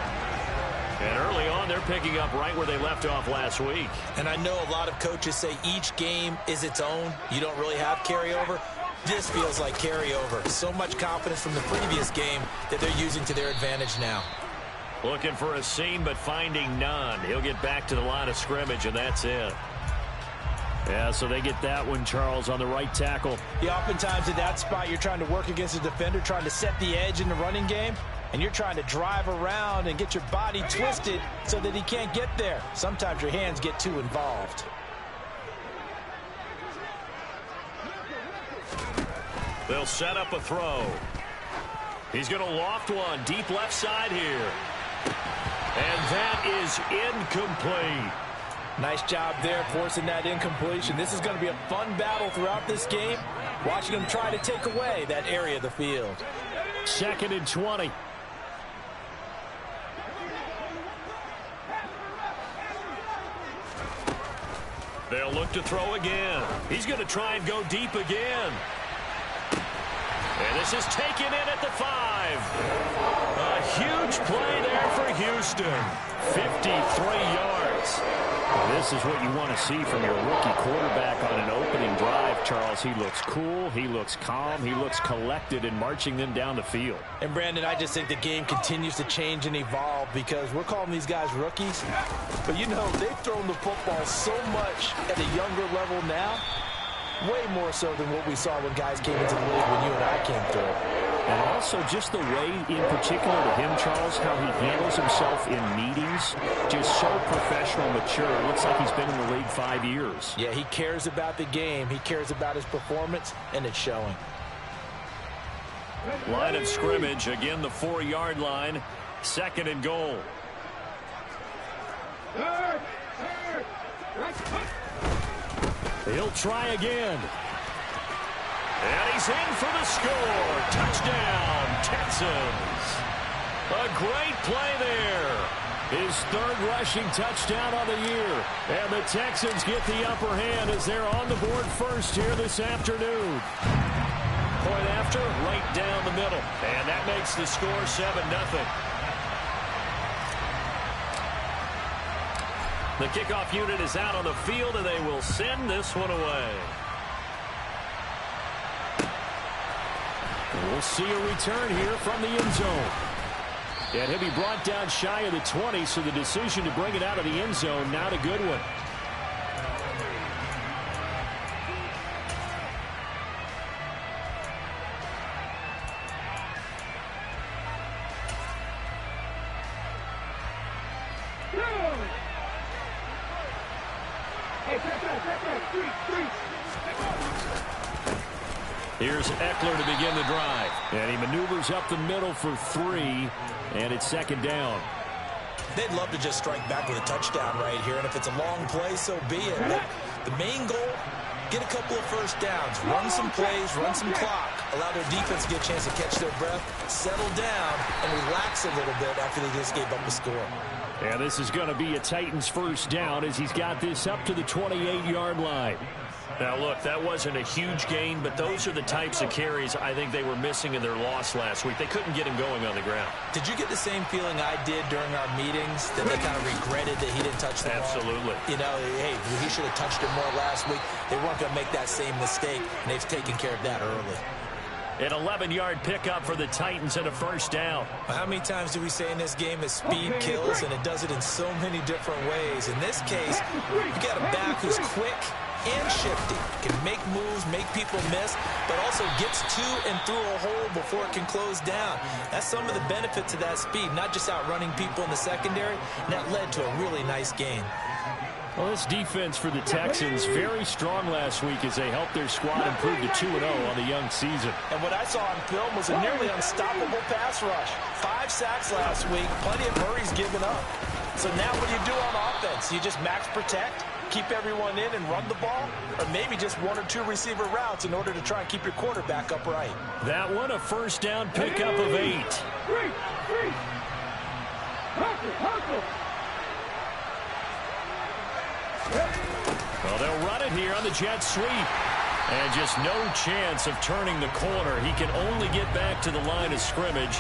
And early on, they're picking up right where they left off last week. And I know a lot of coaches say each game is its own. You don't really have carryover. This feels like carryover. So much confidence from the previous game that they're using to their advantage now. Looking for a seam, but finding none. He'll get back to the line of scrimmage, and that's it. Yeah, so they get that one, Charles, on the right tackle. Yeah, oftentimes at that spot, you're trying to work against a defender, trying to set the edge in the running game, and you're trying to drive around and get your body twisted so that he can't get there. Sometimes your hands get too involved. They'll set up a throw. He's going to loft one deep left side here. And that is incomplete. Nice job there forcing that incompletion. This is going to be a fun battle throughout this game. Watching them try to take away that area of the field. 2nd and 20. They'll look to throw again. He's going to try and go deep again. And this is taken in at the 5. A huge play there for Houston. 53 yards. This is what you want to see from your rookie quarterback on an opening drive, Charles. He looks cool. He looks calm. He looks collected in marching them down the field. And, Brandon, I just think the game continues to change and evolve because we're calling these guys rookies. But, you know, they've thrown the football so much at a younger level now. Way more so than what we saw when guys came into the league when you and I came through. And also just the way, in particular to him, Charles, how he handles himself in meetings. Just so professional, mature. It looks like he's been in the league 5 years. Yeah, he cares about the game. He cares about his performance, and it's showing. Line of scrimmage, again the 4-yard line. 2nd and goal. He'll try again. And he's in for the score. Touchdown, Texans. A great play there. His 3rd rushing touchdown of the year. And the Texans get the upper hand as they're on the board first here this afternoon. Point after, right down the middle. And that makes the score 7-0. The kickoff unit is out on the field, and they will send this one away. We'll see a return here from the end zone. And he'll be brought down shy of the 20, so the decision to bring it out of the end zone, not a good one. Here's Eckler to begin the drive. And he maneuvers up the middle for 3, and it's second down. They'd love to just strike back with a touchdown right here, and if it's a long play, so be it. But the main goal, get a couple of first downs, run some plays, run some clock, allow their defense to get a chance to catch their breath, settle down, and relax a little bit after they just gave up a score. And this is going to be a Titans first down as he's got this up to the 28-yard line. Now, look, that wasn't a huge gain, but those are the types of carries I think they were missing in their loss last week. They couldn't get him going on the ground. Did you get the same feeling I did during our meetings, that they kind of regretted that he didn't touch the ball? Absolutely. You know, hey, he should have touched it more last week. They weren't going to make that same mistake, and they've taken care of that early. An 11-yard pickup for the Titans and a first down. How many times do we say in this game that speed kills, and it does it in so many different ways? In this case, you got a back who's quick and shifty, can make moves, make people miss, but also gets to and through a hole before it can close down. That's some of the benefits of that speed, not just outrunning people in the secondary, and that led to a really nice game. Well, this defense for the Texans, very strong last week as they helped their squad improve to 2-0 on the young season. And what I saw on film was a nearly unstoppable pass rush. 5 sacks last week, plenty of hurries given up. So now what do you do on offense? You just max protect, keep everyone in and run the ball, or maybe just 1 or 2 receiver routes in order to try and keep your quarterback upright. That one, a first down pickup of 8. Well, they'll run it here on the jet sweep. And just no chance of turning the corner. He can only get back to the line of scrimmage.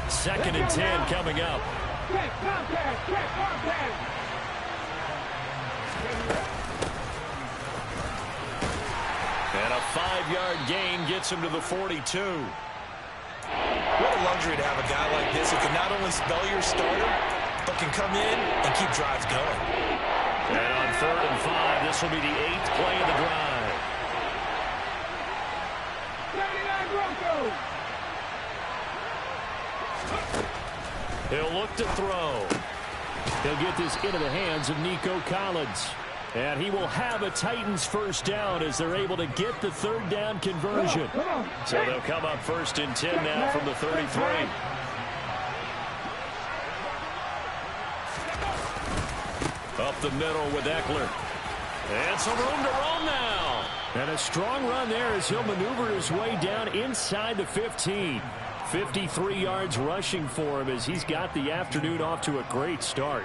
2nd and 10 coming up. And a 5-yard gain gets him to the 42. What a luxury to have a guy like this who can not only spell your starter, but can come in and keep drives going. And on 3rd and 5, this will be the 8th play of the drive. He'll look to throw. He'll get this into the hands of Nico Collins. And he will have a Titans first down as they're able to get the 3rd down conversion. So they'll come up 1st and 10 now from the 33. Up the middle with Eckler. And some room to roam now. And a strong run there as he'll maneuver his way down inside the 15. 53 yards rushing for him as he's got the afternoon off to a great start.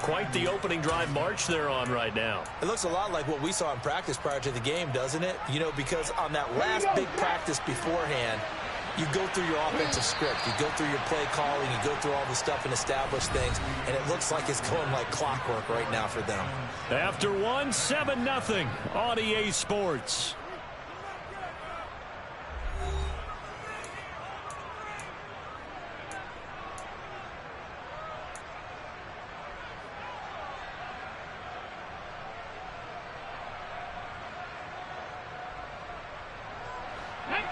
Quite the opening drive march they're on right now. It looks a lot like what we saw in practice prior to the game, doesn't it? You know, because on that last big practice beforehand, you go through your offensive script. You go through your play calling. You go through all the stuff and establish things. And it looks like it's going like clockwork right now for them. After 1, 7-0 on EA Sports.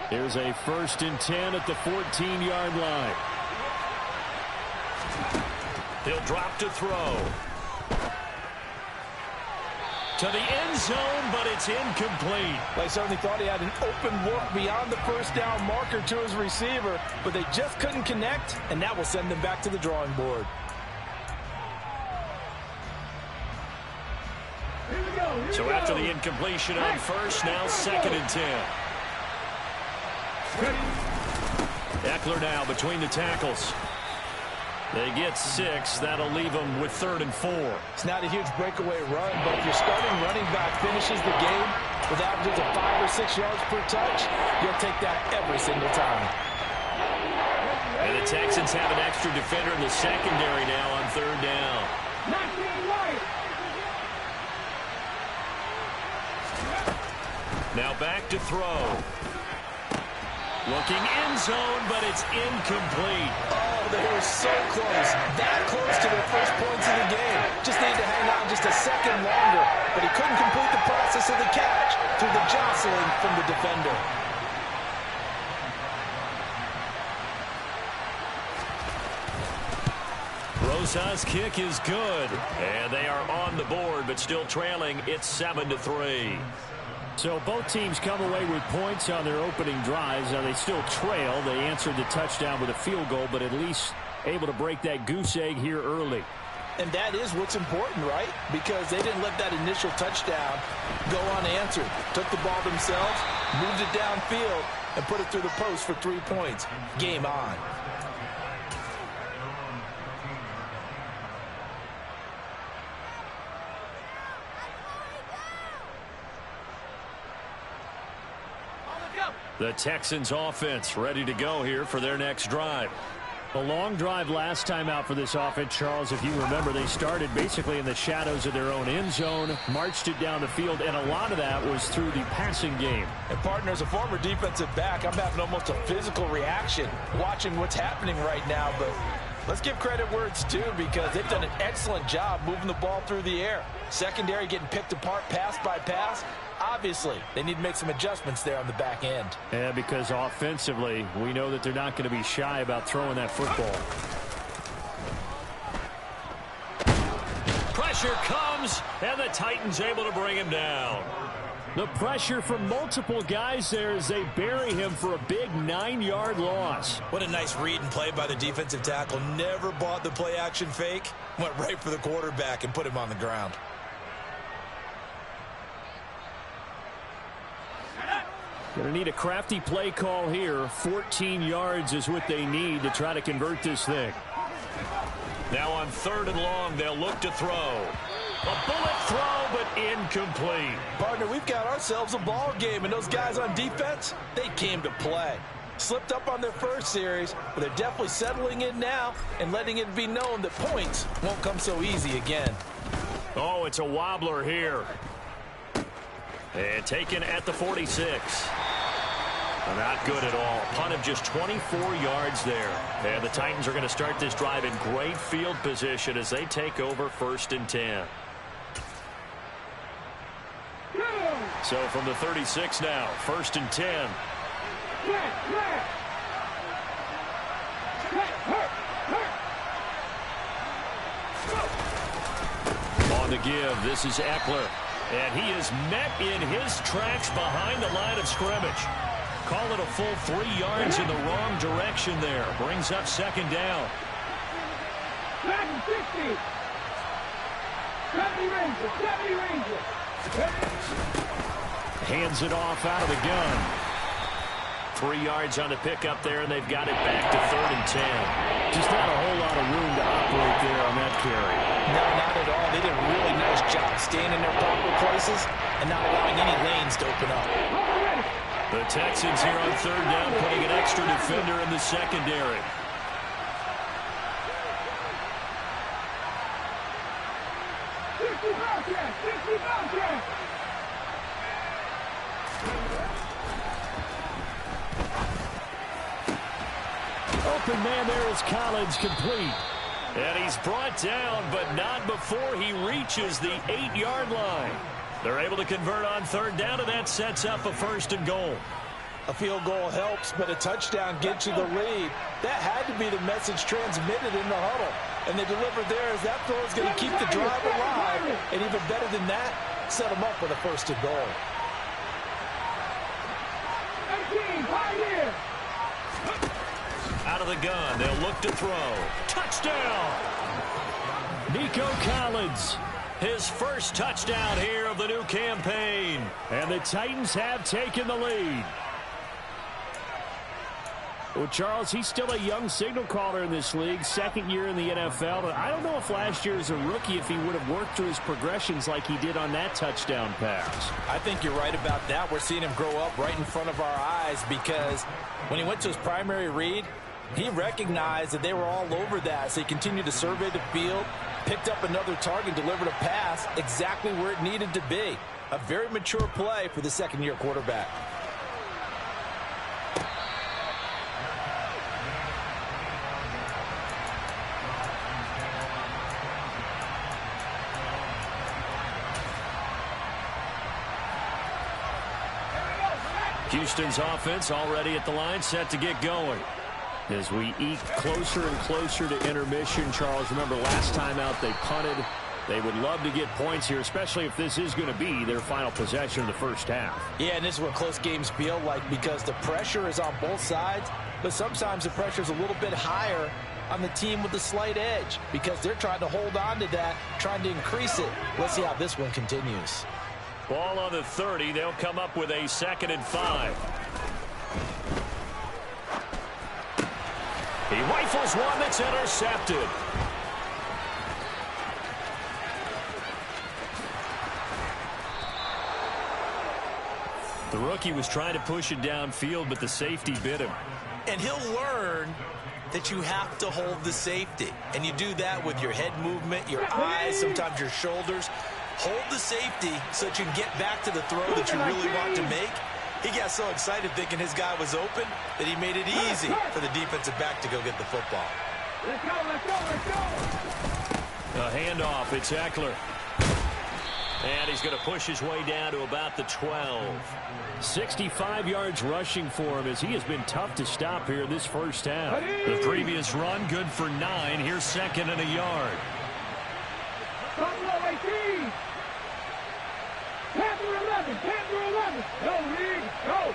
Here's a 1st and 10 at the 14-yard line. He'll drop to throw. To the end zone, but it's incomplete. They certainly thought he had an open look beyond the first down marker to his receiver, but they just couldn't connect, and that will send them back to the drawing board. So after the incompletion on 1st, now 2nd and 10. Eckler now between the tackles. They get 6. That'll leave them with 3rd and 4. It's not a huge breakaway run, but if your starting running back finishes the game with averages of 5 or 6 yards per touch, you'll take that every single time. And the Texans have an extra defender in the secondary now on 3rd down. Now back to throw. Looking end zone, but it's incomplete. Oh, they were so close. That close to their first points of the game. Just needed to hang on just a second longer. But he couldn't complete the process of the catch through the jostling from the defender. Rosa's kick is good. And they are on the board, but still trailing. It's 7-3. So both teams come away with points on their opening drives. Now they still trail. They answered the touchdown with a field goal, but at least able to break that goose egg here early. And that is what's important, right? Because they didn't let that initial touchdown go unanswered. Took the ball themselves, moved it downfield, and put it through the post for 3 points. Game on. The Texans offense ready to go here for their next drive. A long drive last time out for this offense, Charles. If you remember, they started basically in the shadows of their own end zone, marched it down the field, and a lot of that was through the passing game. And partner, as a former defensive back, I'm having almost a physical reaction watching what's happening right now. But let's give credit where it's due, because they've done an excellent job moving the ball through the air. Secondary getting picked apart pass by pass. Obviously, they need to make some adjustments there on the back end. Yeah, because offensively, we know that they're not going to be shy about throwing that football. Pressure comes, and the Titans able to bring him down. The pressure from multiple guys there as they bury him for a big 9-yard loss. What a nice read and play by the defensive tackle. Never bought the play-action fake. Went right for the quarterback and put him on the ground. Going to need a crafty play call here. 14 yards is what they need to try to convert this thing. Now on 3rd and long, they'll look to throw. A bullet throw, but incomplete. Partner, we've got ourselves a ball game, and those guys on defense, they came to play. Slipped up on their first series, but they're definitely settling in now and letting it be known that points won't come so easy again. Oh, it's a wobbler here. And taken at the 46. Not good at all. Punt of just 24 yards there. And the Titans are going to start this drive in great field position as they take over 1st and 10. So from the 36 now, 1st and 10. On the give, this is Eckler. And he is met in his tracks behind the line of scrimmage. Call it a full 3 yards in the wrong direction there. Brings up 2nd down. 70 Rangers. Hands it off out of the gun. 3 yards on the pickup there, and they've got it back to 3rd and 10. Just not a whole lot of room to operate there on that carry. No, not at all. They did a really nice job staying in their proper places and not allowing any lanes to open up. The Texans here on 3rd down, putting an extra defender in the secondary. Open man there is Collins, complete. And he's brought down, but not before he reaches the 8-yard line. They're able to convert on 3rd down, and that sets up a 1st and goal. A field goal helps, but a touchdown gets you the lead. That had to be the message transmitted in the huddle. And they delivered there as that throw is going to keep the drive alive. And even better than that, set them up with a 1st and goal. 18, right here. Out of the gun, they'll look to throw. Touchdown! Nico Collins. His first touchdown here of the new campaign. And the Titans have taken the lead. Well, Charles, he's still a young signal caller in this league, 2nd year in the NFL. And I don't know if last year as a rookie, if he would have worked through his progressions like he did on that touchdown pass. I think you're right about that. We're seeing him grow up right in front of our eyes, because when he went to his primary read, he recognized that they were all over that. So he continued to survey the field, picked up another target, delivered a pass exactly where it needed to be. A very mature play for the 2nd-year quarterback. Houston's offense already at the line, set to get going. As we eke closer and closer to intermission, Charles, remember last time out they punted. They would love to get points here, especially if this is going to be their final possession of the first half. Yeah, and this is what close games feel like because the pressure is on both sides, but sometimes the pressure is a little bit higher on the team with the slight edge because they're trying to hold on to that, trying to increase it. Let's see how this one continues. Ball on the 30. They'll come up with a 2nd and 5. He rifles one that's intercepted. The rookie was trying to push it downfield, but the safety bit him. And he'll learn that you have to hold the safety. And you do that with your head movement, your eyes, sometimes your shoulders. Hold the safety so that you can get back to the throw that you really want to make. He got so excited thinking his guy was open that he made it easy for the defensive back to go get the football. Let's go, let's go, let's go. A handoff, it's Eckler. And he's going to push his way down to about the 12. 65 yards rushing for him as he has been tough to stop here in this first half. The previous run, good for 9. Here's 2nd and a yard. Buffalo 18. Panther 11, Panther 11. Go, Reed, go.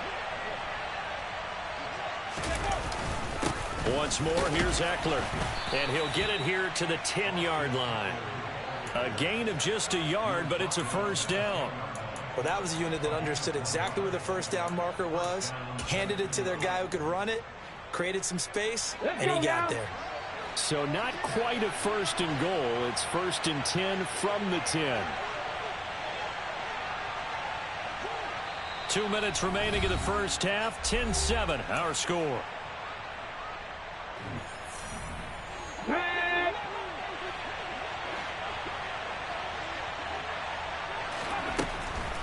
Once more, here's Eckler. And he'll get it here to the 10-yard line. A gain of just a yard, but it's a first down. Well, that was a unit that understood exactly where the first down marker was, handed it to their guy who could run it, created some space, and he got there. So not quite a 1st and goal. It's 1st and 10 from the 10. 2 minutes remaining in the first half. 10-7, our score.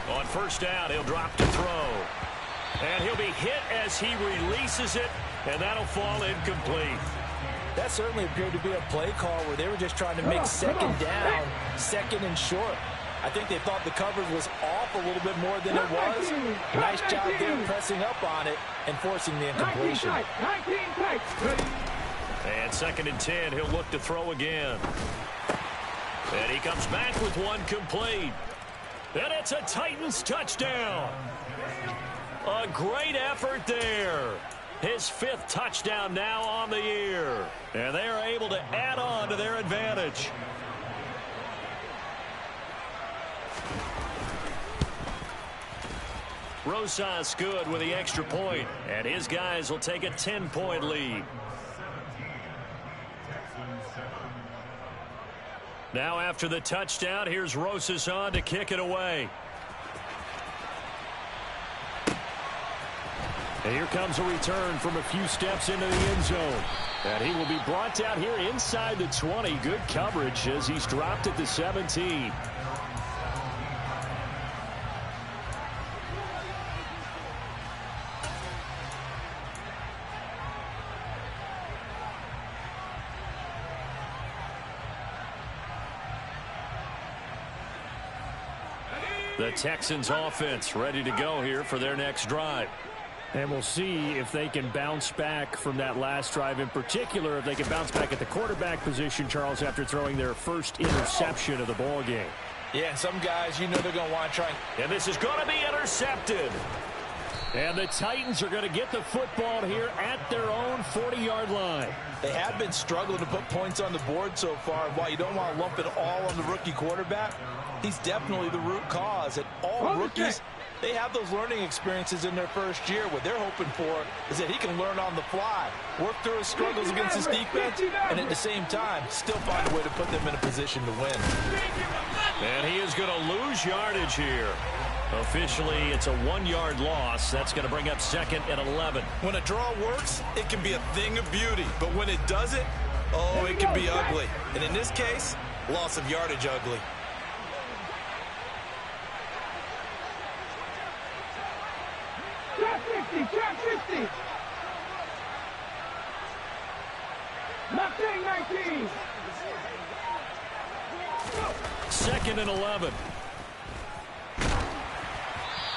On first down, he'll drop to throw. And he'll be hit as he releases it, and that'll fall incomplete. That certainly appeared to be a play call where they were just trying to make 2nd down, 2nd and short. I think they thought the coverage was off a little bit more than it was. Nice job there pressing up on it and forcing the incompletion. 19 tight. And 2nd and 10, he'll look to throw again. And he comes back with one complete. And it's a Titans touchdown. A great effort there. His 5th touchdown now on the year. And they are able to add on to their advantage. Rosas good with the extra point, and his guys will take a 10-point lead. Now after the touchdown, here's Rosas on to kick it away. And here comes a return from a few steps into the end zone. And he will be brought down here inside the 20. Good coverage as he's dropped at the 17. The Texans offense ready to go here for their next drive. And we'll see if they can bounce back from that last drive, in particular if they can bounce back at the quarterback position, Charles, after throwing their first interception of the ball game. Yeah, and some guys, you know they're going to want to try. And this is going to be intercepted. And the Titans are going to get the football here at their own 40-yard line. They have been struggling to put points on the board so far. While you don't want to lump it all on the rookie quarterback, he's definitely the root cause. And all rookies, they have those learning experiences in their first year. What they're hoping for is that he can learn on the fly, work through his struggles against his defense, and at the same time, still find a way to put them in a position to win. And he is going to lose yardage here. Officially, it's a 1-yard loss. That's going to bring up 2nd and 11. When a draw works, it can be a thing of beauty. But when it doesn't, oh, it can be ugly. And in this case, loss of yardage ugly. Trap 50, trap 50. Mustang 19. 2nd and 11.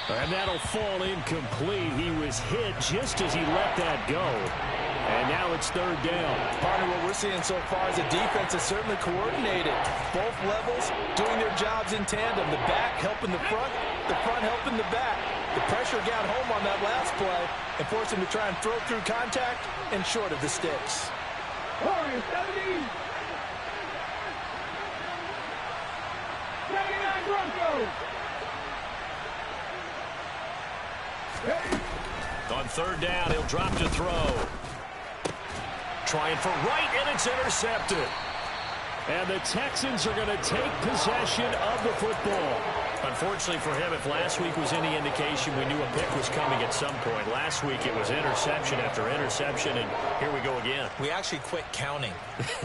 And that'll fall incomplete. He was hit just as he let that go. And now it's third down. Partner, what we're seeing so far is the defense is certainly coordinated. Both levels doing their jobs in tandem. The back helping the front helping the back. The pressure got home on that last play and forced him to try and throw through contact and short of the sticks. 70. 79 Broncos. On third down, he'll drop to throw. Trying for right, and it's intercepted. And the Texans are going to take possession of the football. Unfortunately for him, if last week was any indication, we knew a pick was coming at some point. Last week it was interception after interception, and here we go again. We actually quit counting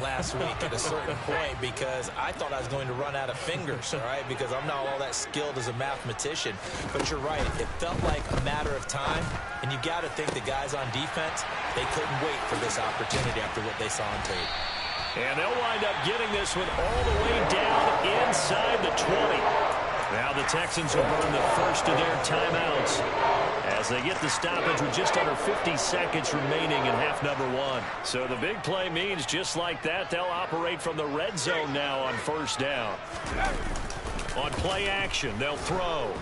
last week at a certain point because I thought I was going to run out of fingers, all right, because I'm not all that skilled as a mathematician. But you're right. It felt like a matter of time, and you got to think the guys on defense, they couldn't wait for this opportunity after what they saw on tape. And they'll wind up getting this one all the way down inside the 20. Now the Texans will burn the first of their timeouts as they get the stoppage with just under 50 seconds remaining in half number one. So the big play means just like that, they'll operate from the red zone now on first down. On play action, they'll throw.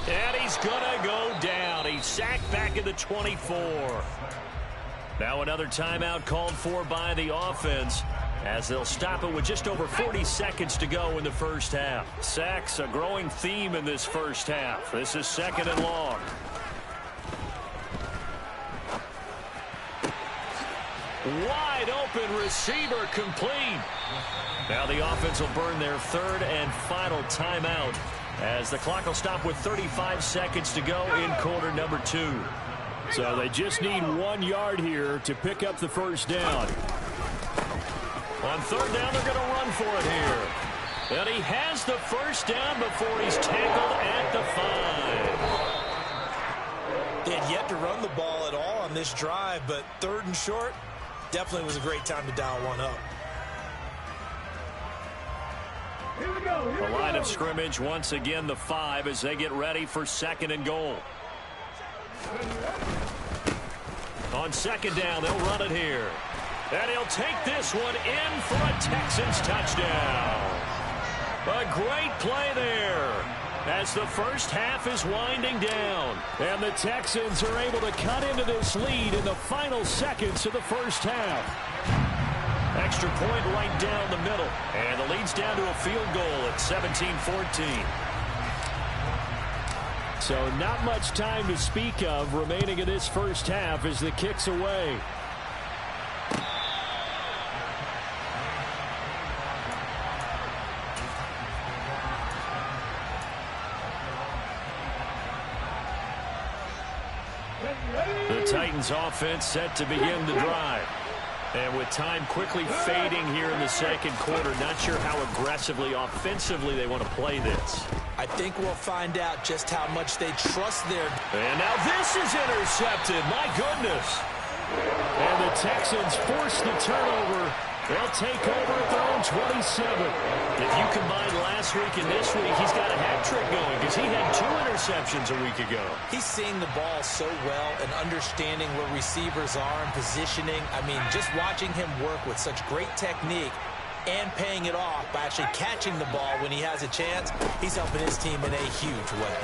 And he's going to go down. He's sacked back at the 24. Now another timeout called for by the offense, as they'll stop it with just over 40 seconds to go in the first half. Sacks, a growing theme in this first half. This is second and long. Wide open receiver complete. Now the offense will burn their third and final timeout, as the clock will stop with 35 seconds to go in quarter number two. So they just need 1 yard here to pick up the first down. On third down, they're going to run for it here. And he has the first down before he's tackled at the 5. They had yet to run the ball at all on this drive, but third and short definitely was a great time to dial one up. Here we go. The line of scrimmage, once again, the 5 as they get ready for second and goal. On second down, they'll run it here. And he'll take this one in for a Texans touchdown. A great play there as the first half is winding down. And the Texans are able to cut into this lead in the final seconds of the first half. Extra point right down the middle. And the lead's down to a field goal at 17-14. So not much time to speak of remaining in this first half as the kick's away. The Titans offense set to begin the drive. And with time quickly fading here in the second quarter, not sure how aggressively, offensively they want to play this. I think we'll find out just how much they trust their... And now this is intercepted. My goodness. And the Texans force the turnover. They'll take over at their own 27. If you combine last week and this week, he's got a hat trick going because he had 2 interceptions a week ago. He's seeing the ball so well and understanding where receivers are and positioning. I mean, just watching him work with such great technique and paying it off by actually catching the ball when he has a chance, he's helping his team in a huge way.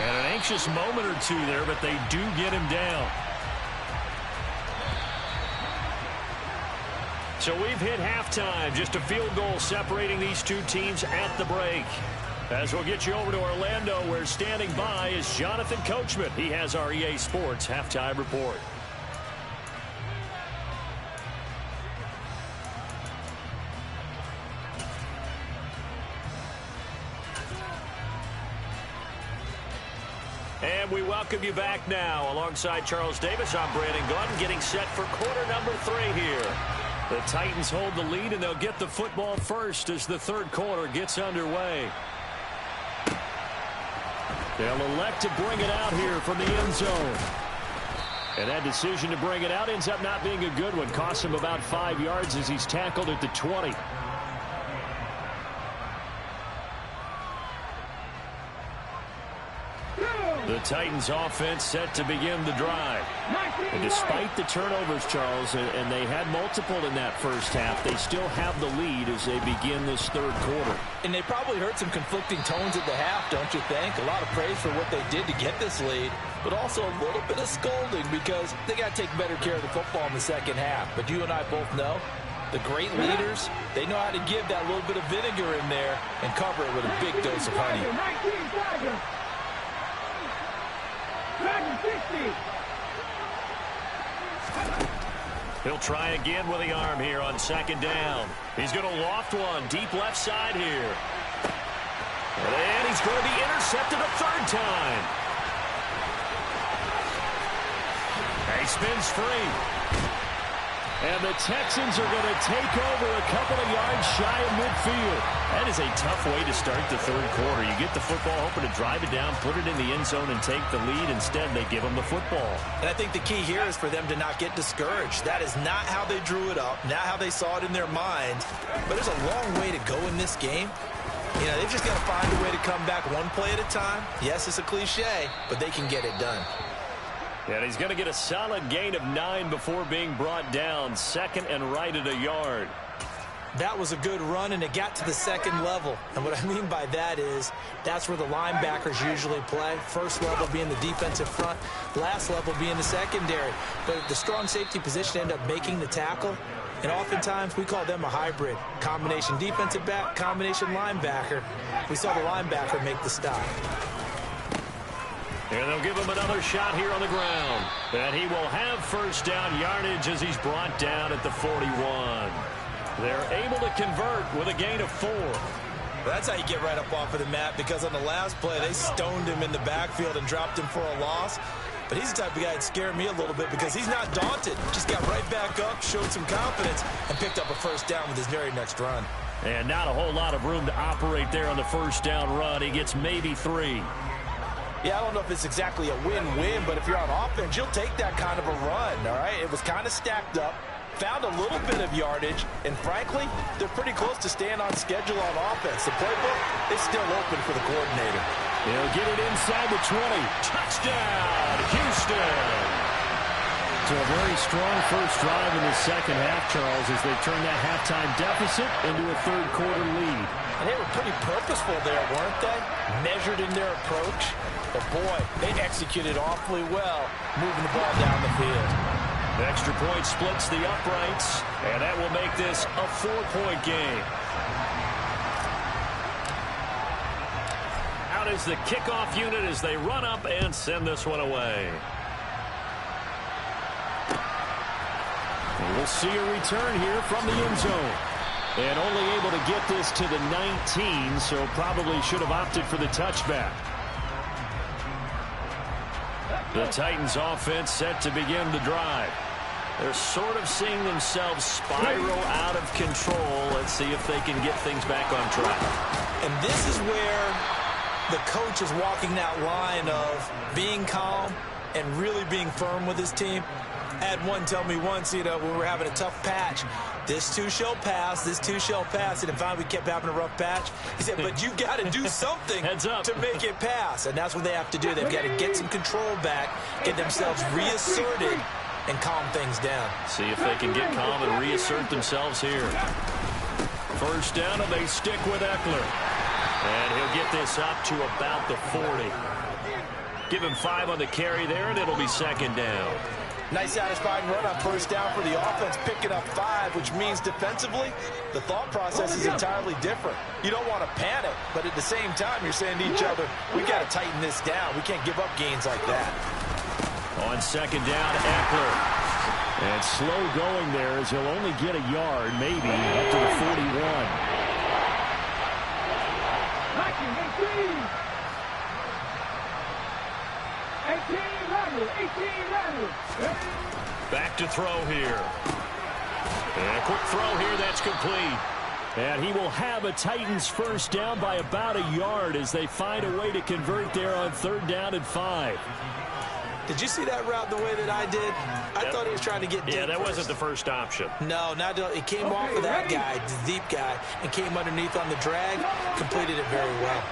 And an anxious moment or two there, but they do get him down. So we've hit halftime, just a field goal separating these two teams at the break. As we'll get you over to Orlando, where standing by is Jonathan Coachman. He has our EA Sports halftime report. And we welcome you back now. Alongside Charles Davis, I'm Brandon Gaudin, getting set for quarter number 3 here. The Titans hold the lead, and they'll get the football first as the third quarter gets underway. They'll elect to bring it out here from the end zone. And that decision to bring it out ends up not being a good one. Costs him about 5 yards as he's tackled at the 20. The Titans offense set to begin the drive. And despite the turnovers, Charles, and they had multiple in that first half, they still have the lead as they begin this third quarter. And they probably heard some conflicting tones at the half, don't you think? A lot of praise for what they did to get this lead, but also a little bit of scolding because they got to take better care of the football in the second half. But you and I both know the great leaders, they know how to give that little bit of vinegar in there and cover it with a big dose of honey. He'll try again with the arm here on second down. He's going to loft one deep left side here. And he's going to be intercepted a third time. And he spins free. And the Texans are going to take over a couple of yards shy of midfield. That is a tough way to start the third quarter. You get the football, hoping to drive it down, put it in the end zone, and take the lead. Instead, they give them the football. And I think the key here is for them to not get discouraged. That is not how they drew it up, not how they saw it in their mind. But there's a long way to go in this game. You know, they've just got to find a way to come back one play at a time. Yes, it's a cliche, but they can get it done. And he's going to get a solid gain of 9 before being brought down. Second and right at a yard. That was a good run, and it got to the second level. And what I mean by that is that's where the linebackers usually play. First level being the defensive front, last level being the secondary. But the strong safety position ended up making the tackle. And oftentimes we call them a hybrid. Combination defensive back, combination linebacker. We saw the linebacker make the stop. And they'll give him another shot here on the ground. And he will have first down yardage as he's brought down at the 41. They're able to convert with a gain of 4. That's how you get right up off of the mat, because on the last play, they stoned him in the backfield and dropped him for a loss. But he's the type of guy that scared me a little bit because he's not daunted. Just got right back up, showed some confidence, and picked up a first down with his very next run. And not a whole lot of room to operate there on the first down run. He gets maybe 3. Yeah, I don't know if it's exactly a win-win, but if you're on offense, you'll take that kind of a run, all right? It was kind of stacked up, found a little bit of yardage, and frankly, they're pretty close to staying on schedule on offense. The playbook is still open for the coordinator. He'll get it inside the 20. Touchdown, Houston! So a very strong first drive in the second half, Charles, as they turn that halftime deficit into a third quarter lead. And they were pretty purposeful there, weren't they? Measured in their approach. But boy, they executed awfully well, moving the ball down the field. The extra point splits the uprights, and that will make this a 4-point game. Out is the kickoff unit as they run up and send this one away. And we'll see a return here from the end zone. And only able to get this to the 19, so probably should have opted for the touchback. The Titans offense set to begin the drive. They're sort of seeing themselves spiral out of control. Let's see if they can get things back on track. And this is where the coach is walking that line of being calm and really being firm with his team. I had one tell me once, you know, when we were having a tough patch, this too shall pass, this too shall pass. And finally we kept having a rough patch. He said, but you got to do something to make it pass. And that's what they have to do. They've got to get some control back, get themselves reasserted, and calm things down. See if they can get calm and reassert themselves here. First down, and they stick with Eckler. And he'll get this up to about the 40. Give him 5 on the carry there, and it'll be second down. Nice satisfying run on first down for the offense, picking up 5, which means defensively, the thought process is entirely different. You don't want to panic, but at the same time, you're saying to each other, we got to tighten this down. We can't give up gains like that. On second down, Eckler. And slow going there as he'll only get a yard, maybe, up to the 41. Back to throw here. And a quick throw here, that's complete. And he will have a Titans first down by about a yard as they find a way to convert there on third down and 5. Did you see that route the way that I did? I thought he was trying to get deep. Yeah, that wasn't the first option. No, it came off of that guy, the deep guy, and came underneath on the drag, completed it very well.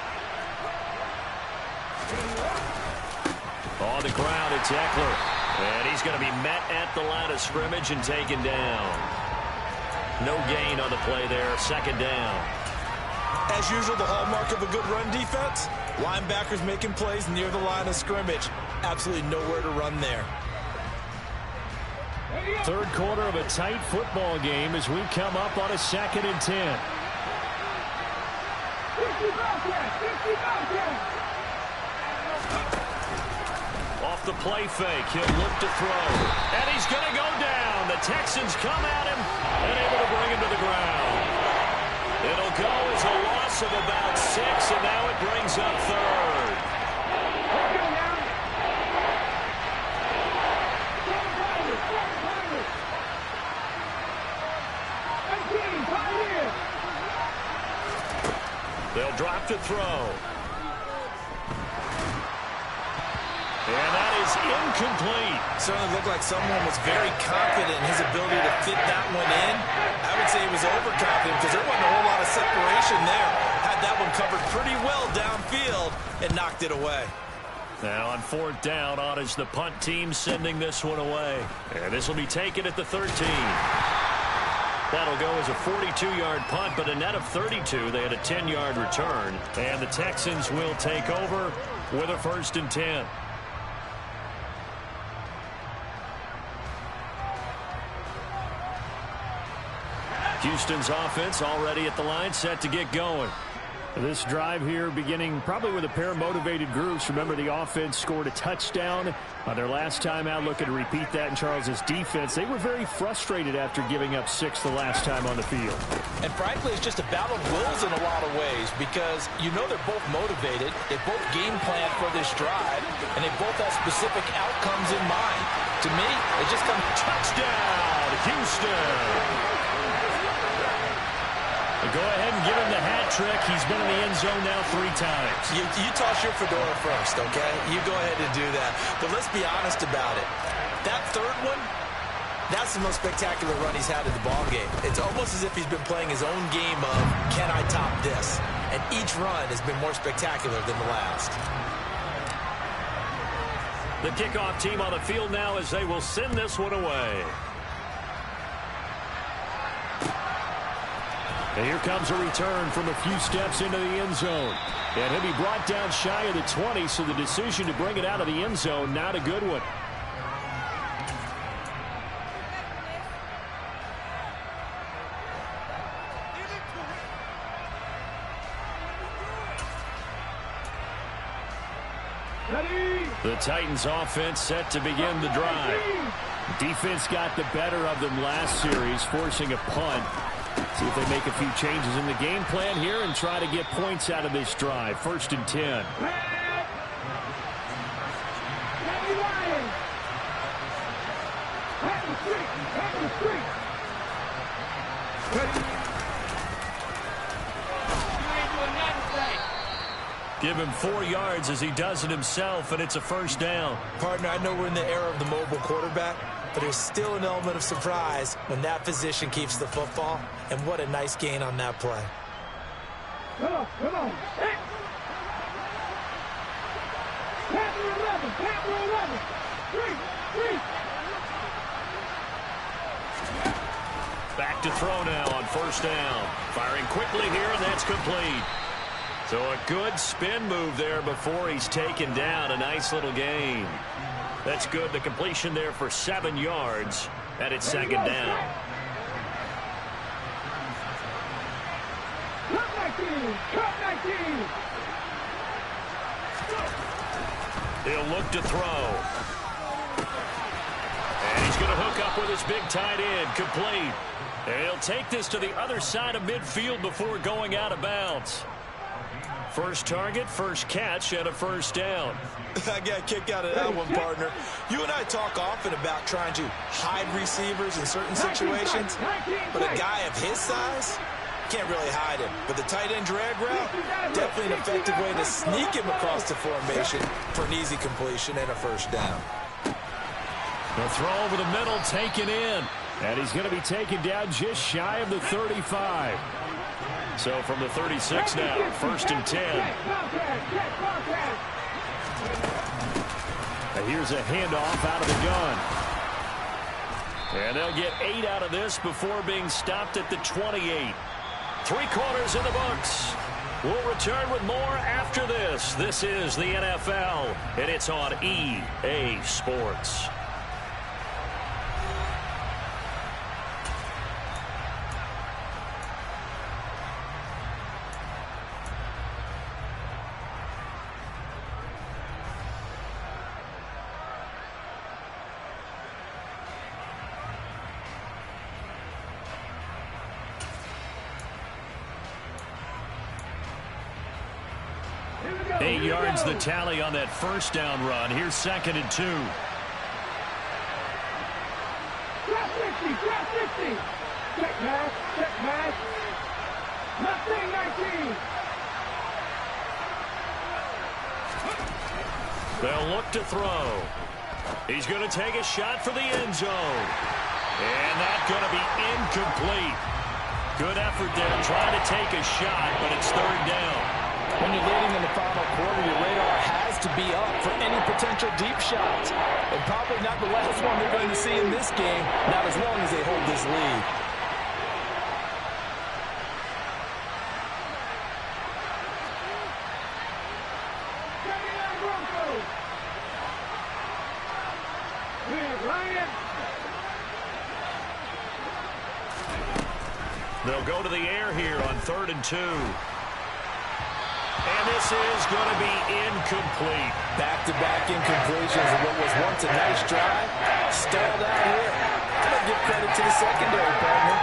On the ground, it's Eckler. And he's going to be met at the line of scrimmage and taken down. No gain on the play there. Second down. As usual, the hallmark of a good run defense, linebackers making plays near the line of scrimmage. Absolutely nowhere to run there. Third quarter of a tight football game as we come up on a 2nd and 10. Off the play fake, he'll look to throw. And he's going to go down. The Texans come at him and able to bring him to the ground. It'll go as a loss of about 6, and now it brings up third. They'll drop to throw. And that is incomplete. Certainly looked like someone was very confident in his ability to fit that one in. I would say he was overconfident because there wasn't a whole lot of separation there. Had that one covered pretty well downfield and knocked it away. Now on 4th down, on is the punt team sending this one away. And this will be taken at the 13. That'll go as a 42-yard punt, but a net of 32. They had a 10-yard return. And the Texans will take over with a 1st and 10. Houston's offense already at the line, set to get going. This drive here beginning probably with a pair of motivated groups. Remember, the offense scored a touchdown on their last time out. Looking to repeat that in Charles's defense. They were very frustrated after giving up 6 the last time on the field. And frankly, it's just a battle of wills in a lot of ways because you know they're both motivated. They both game plan for this drive, and they both have specific outcomes in mind. To me, it just comes touchdown, Houston. Go ahead and give him the hat trick. He's been in the end zone now 3 times. You toss your fedora first, okay? You go ahead and do that. But let's be honest about it. That third one, that's the most spectacular run he's had in the ballgame. It's almost as if he's been playing his own game of, can I top this? And each run has been more spectacular than the last. The kickoff team on the field now as they will send this one away. And here comes a return from a few steps into the end zone. And he'll be brought down shy of the 20, so the decision to bring it out of the end zone, not a good one. The Titans offense set to begin the drive. Defense got the better of them last series, forcing a punt. See if they make a few changes in the game plan here and try to get points out of this drive. 1st and 10. Give him 4 yards as he does it himself, and it's a 1st down. Partner, I know we're in the era of the mobile quarterback, but there's still an element of surprise when that position keeps the football, and what a nice gain on that play. Come on, come on. Capital 11, capital 11. 3. Back to throw now on 1st down. Firing quickly here, and that's complete. So a good spin move there before he's taken down. A nice little gain. That's good. The completion there for 7 yards, and it's 2nd down. Cut 19. He'll look to throw. And he's going to hook up with his big tight end. Complete. And he'll take this to the other side of midfield before going out of bounds. First target, first catch, and a 1st down. I got a kick out of that one, partner. You and I talk often about trying to hide receivers in certain situations, but a guy of his size can't really hide him. But the tight end drag route, definitely an effective way to sneak him across the formation for an easy completion and a 1st down. The throw over the middle, taken in. And he's going to be taken down just shy of the 35. So from the 36 now, 1st and 10. And here's a handoff out of the gun. And they'll get 8 out of this before being stopped at the 28. 3 quarters in the books. We'll return with more after this. This is the NFL, and it's on EA Sports. Go, 8 yards the tally on that first down run. Here's 2nd and 2. Drop 50, drop 50. Check pass, check pass. Mustang 19. They'll look to throw. He's going to take a shot for the end zone. And that's going to be incomplete. Good effort there trying to take a shot, but it's 3rd down. When you're leading in the final quarter, your radar has to be up for any potential deep shots. And probably not the last one they're going to see in this game, not as long as they hold this lead. They'll go to the air here on 3rd and 2. And this is going to be incomplete. Back-to-back incompletions of what was once a nice drive. Stalled out here. I'm going to give credit to the secondary partner.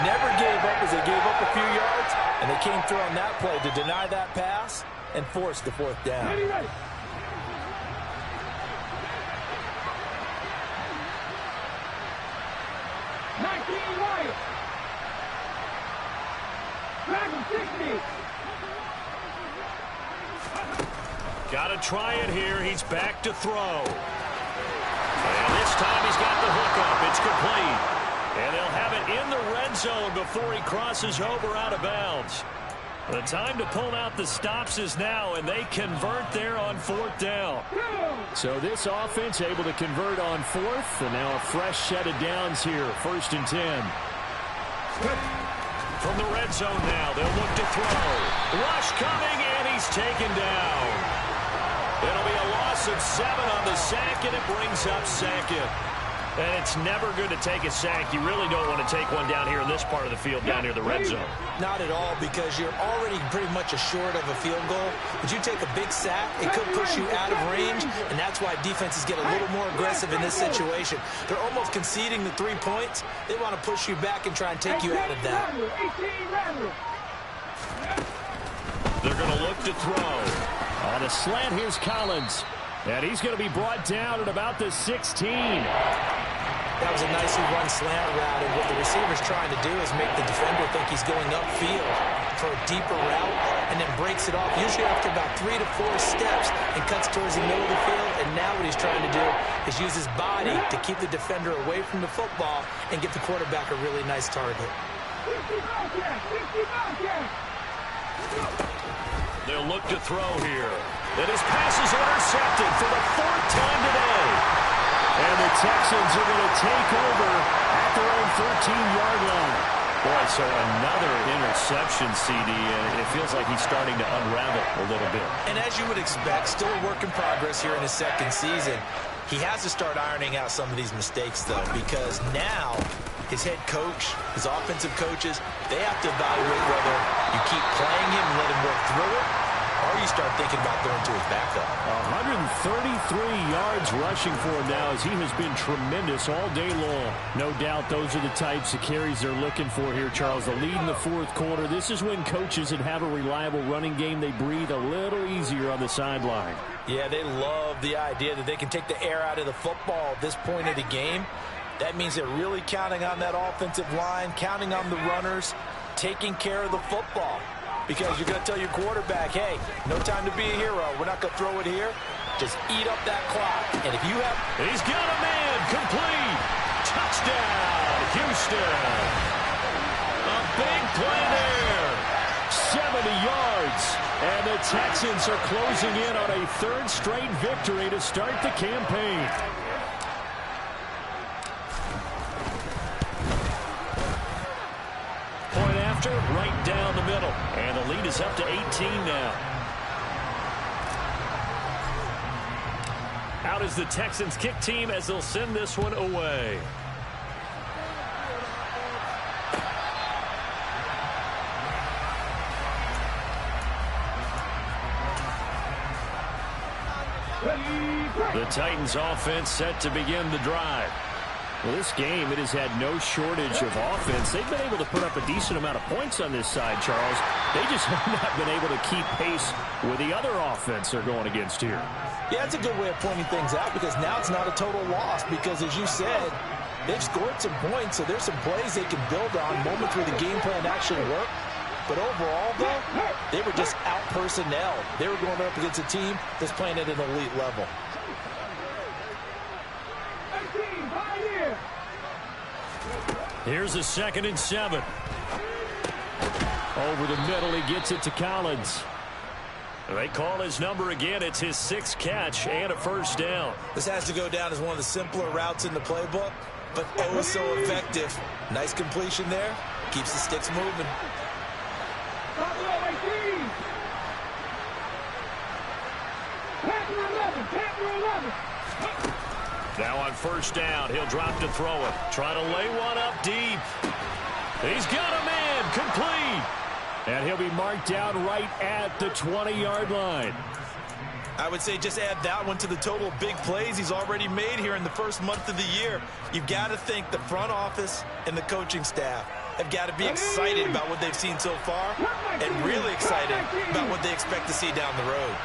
Never gave up as they gave up a few yards, and they came through on that play to deny that pass and force the 4th down. Ready, ready. Got to try it here. He's back to throw. And this time he's got the hook up. It's complete. And they'll have it in the red zone before he crosses over out of bounds. The time to pull out the stops is now, and they convert there on 4th down. So this offense able to convert on 4th, and now a fresh set of downs here, 1st and 10. From the red zone now, they'll look to throw. Rush coming, and he's taken down. It'll be a loss of 7 on the sack, and it brings up 2nd. And it's never good to take a sack. You really don't want to take one down here in this part of the field, down near the red zone. Not at all, because you're already pretty much assured of a field goal. But you take a big sack, it could push you out of range, and that's why defenses get a little more aggressive in this situation. They're almost conceding the 3 points. They want to push you back and try and take you out of that. They're going to look to throw. On a slant, here's Collins. And he's going to be brought down at about the 16. That was a nicely run slant route, and what the receiver's trying to do is make the defender think he's going upfield for a deeper route, and then breaks it off, usually after about 3 to 4 steps, and cuts towards the middle of the field. And now what he's trying to do is use his body to keep the defender away from the football and get the quarterback a really nice target. They'll look to throw here. And his pass is intercepted for the 4th time today. And the Texans are going to take over at their own 13-yard line. Boy, so another interception, CD, and it feels like he's starting to unravel a little bit. And as you would expect, still a work in progress here in his 2nd season. He has to start ironing out some of these mistakes, though, because now his head coach, his offensive coaches, they have to evaluate whether you keep playing him and let him work through it, or you start thinking about going to his backup. 133 yards rushing for him now, as he has been tremendous all day long. No doubt those are the types of carries they're looking for here, Charles. The lead in the 4th quarter. This is when coaches that have a reliable running game, they breathe a little easier on the sideline. Yeah, they love the idea that they can take the air out of the football at this point of the game. That means they're really counting on that offensive line, counting on the runners, taking care of the football. Because you're going to tell your quarterback, hey, no time to be a hero. We're not going to throw it here. Just eat up that clock. And if you have... He's got a man. Complete. Touchdown, Houston. A big play there. 70 yards. And the Texans are closing in on a third straight victory to start the campaign. Point after, right down the middle. And the lead is up to 18 now. Out is the Texans kick team as they'll send this one away. The Titans offense set to begin the drive. Well, this game, it has had no shortage of offense. They've been able to put up a decent amount of points on this side, Charles. They just have not been able to keep pace with the other offense they're going against here. Yeah, it's a good way of pointing things out because now it's not a total loss because, as you said, they've scored some points, so there's some plays they can build on, moments where the game plan actually worked. But overall, though, they were just out-personnel. They were going up against a team that's playing at an elite level. Here's a 2nd and 7. Over the middle, he gets it to Collins. They call his number again. It's his 6th catch and a first down. This has to go down as one of the simpler routes in the playbook, but oh so effective. Nice completion there. Keeps the sticks moving. Now on first down, he'll drop to throw it. Try to lay one up deep. He's got a man complete. And he'll be marked down right at the 20-yard line. I would say just add that one to the total of big plays he's already made here in the first month of the year. You've got to think the front office and the coaching staff have got to be excited about what they've seen so far and really excited about what they expect to see down the road.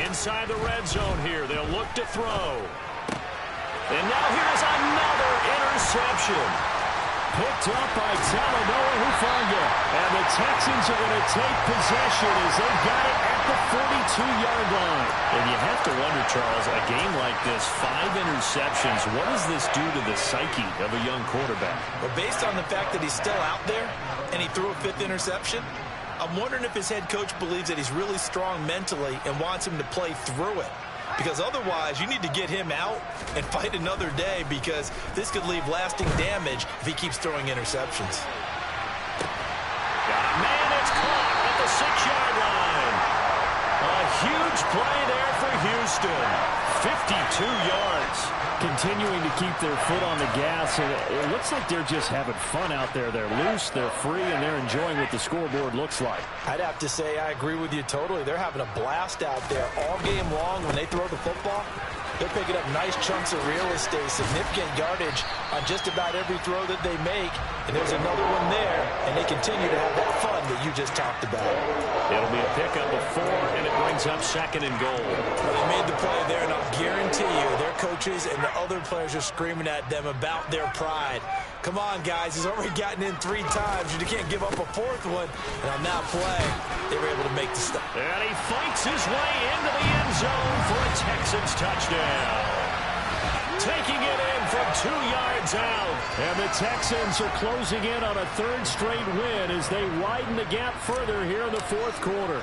Inside the red zone here, they'll look to throw. And now here's another interception. Picked up by Talanoa Hufanga. And the Texans are going to take possession as they've got it at the 42-yard line. And you have to wonder, Charles, a game like this, 5 interceptions, what does this do to the psyche of a young quarterback? Well, based on the fact that he's still out there and he threw a 5th interception, I'm wondering if his head coach believes that he's really strong mentally and wants him to play through it. Because otherwise, you need to get him out and fight another day because this could leave lasting damage if he keeps throwing interceptions. Got a man, it's caught at the 6-yard line. A huge play there for Houston. 52 yards. Continuing to keep their foot on the gas, and it looks like they're just having fun out there. They're loose, they're free, and they're enjoying what the scoreboard looks like. I'd have to say I agree with you totally. They're having a blast out there all game long. When they throw the football, they're picking up nice chunks of real estate, significant yardage on just about every throw that they make. And there's another one there, and they continue to have that fun that you just talked about. It'll be a pickup of 4, and it brings up 2nd and goal. Well, they made the play there, and I'll guarantee you their coaches and the other players are screaming at them about their pride. Come on, guys. He's already gotten in 3 times. You can't give up a 4th one. And on that play, they were able to make the stop. And he fights his way into the end zone for a Texans touchdown. Taking it in from 2 yards out. And the Texans are closing in on a 3rd straight win as they widen the gap further here in the 4th quarter.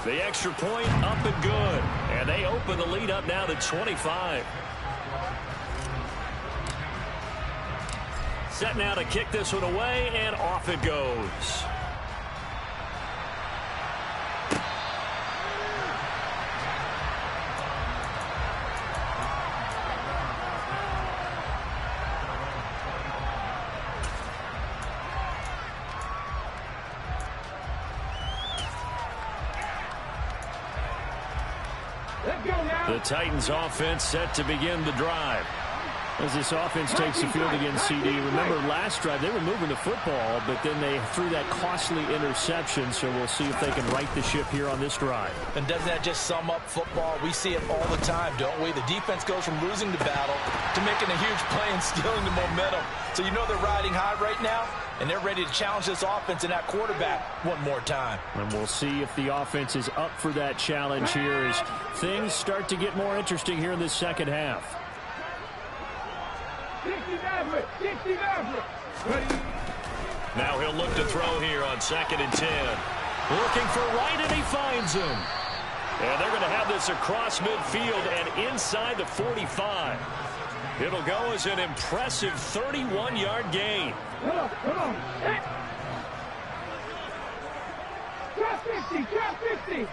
The extra point up and good. And they open the lead up now to 25. Set now to kick this one away, and off it goes. The Titans offense set to begin the drive. As this offense takes the field against CD, remember last drive they were moving the football, but then they threw that costly interception, so we'll see if they can right the ship here on this drive. And doesn't that just sum up football? We see it all the time, don't we? The defense goes from losing the battle to making a huge play and stealing the momentum. So you know they're riding high right now, and they're ready to challenge this offense and that quarterback one more time. And we'll see if the offense is up for that challenge here as things start to get more interesting here in this second half. 60 Maverick, 60 Maverick. Ready. look to throw here on 2nd and 10. Looking for right, and he finds him. And they're going to have this across midfield and inside the 45. It'll go as an impressive 31-yard gain. Come on. Hit. Drop 50.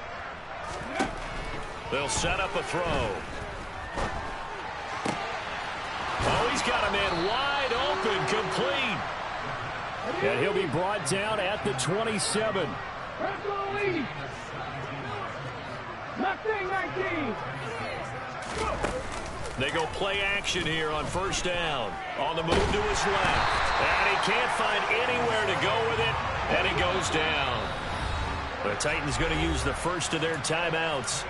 They'll set up a throw. Oh, he's got a man wide open, complete. And he'll be brought down at the 27. Nothing 19. They go play action here on 1st down. On the move to his left. And he can't find anywhere to go with it. And he goes down. The Titans going to use the first of their timeouts,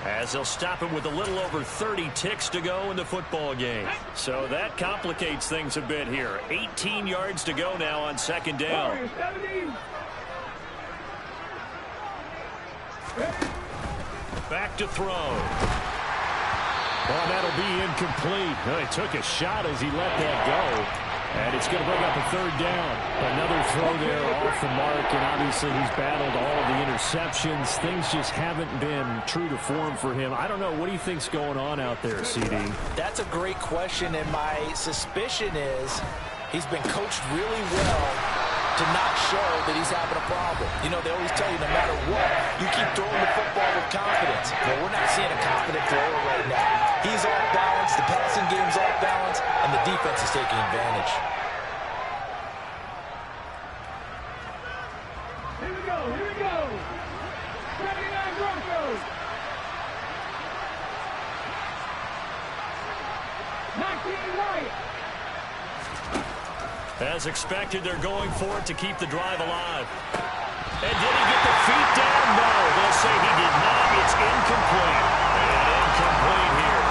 as they'll stop him with a little over 30 ticks to go in the football game. So that complicates things a bit here. 18 yards to go now on 2nd down. Back to throw. Well, that'll be incomplete. Well, he took a shot as he let that go. And it's going to bring up a 3rd down. Another throw there off the mark, and obviously he's battled all of the interceptions. Things just haven't been true to form for him. I don't know. What do you think's going on out there, CD? That's a great question, and my suspicion is he's been coached really well to not show that he's having a problem. You know, they always tell you no matter what, you keep throwing the football with confidence. Well, we're not seeing a confident thrower right now. He's off balance, the passing game's off balance, and the defense is taking advantage. Here we go. 79 Broncos. 19 right. As expected, they're going for it to keep the drive alive. And did he get the feet down? No, they'll say he did not. It's incomplete. And incomplete here.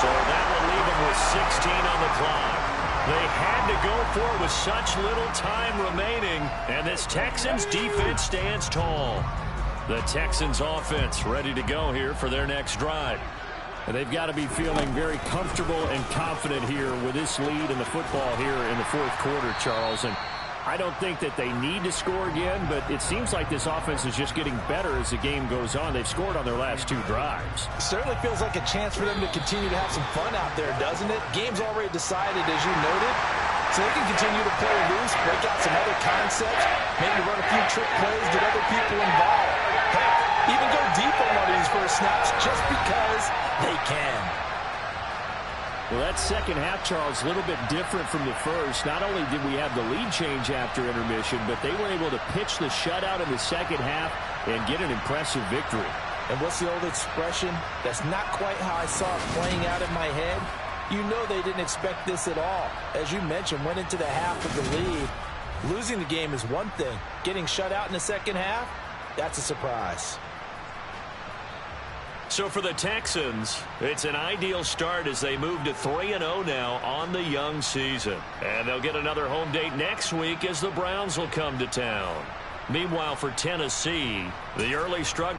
So that will leave him with 16 on the clock. They had to go for it with such little time remaining, and this Texans defense stands tall. The Texans offense ready to go here for their next drive. And they've got to be feeling very comfortable and confident here with this lead in the football here in the 4th quarter, Charles. And I don't think that they need to score again, but it seems like this offense is just getting better as the game goes on. They've scored on their last 2 drives. It certainly feels like a chance for them to continue to have some fun out there, doesn't it? Game's already decided, as you noted, so they can continue to play loose, break out some other concepts, maybe run a few trick plays, get other people involved. Heck, even go deep on one of these first snaps just because they can. Well, that second half, Charles, a little bit different from the first. Not only did we have the lead change after intermission, but they were able to pitch the shutout in the second half and get an impressive victory. And what's the old expression? That's not quite how I saw it playing out in my head. You know they didn't expect this at all. As you mentioned, went into the half with the lead. Losing the game is one thing. Getting shut out in the second half, that's a surprise. So for the Texans, it's an ideal start as they move to 3-0 now on the young season. And they'll get another home date next week as the Browns will come to town. Meanwhile, for Tennessee, the early struggle.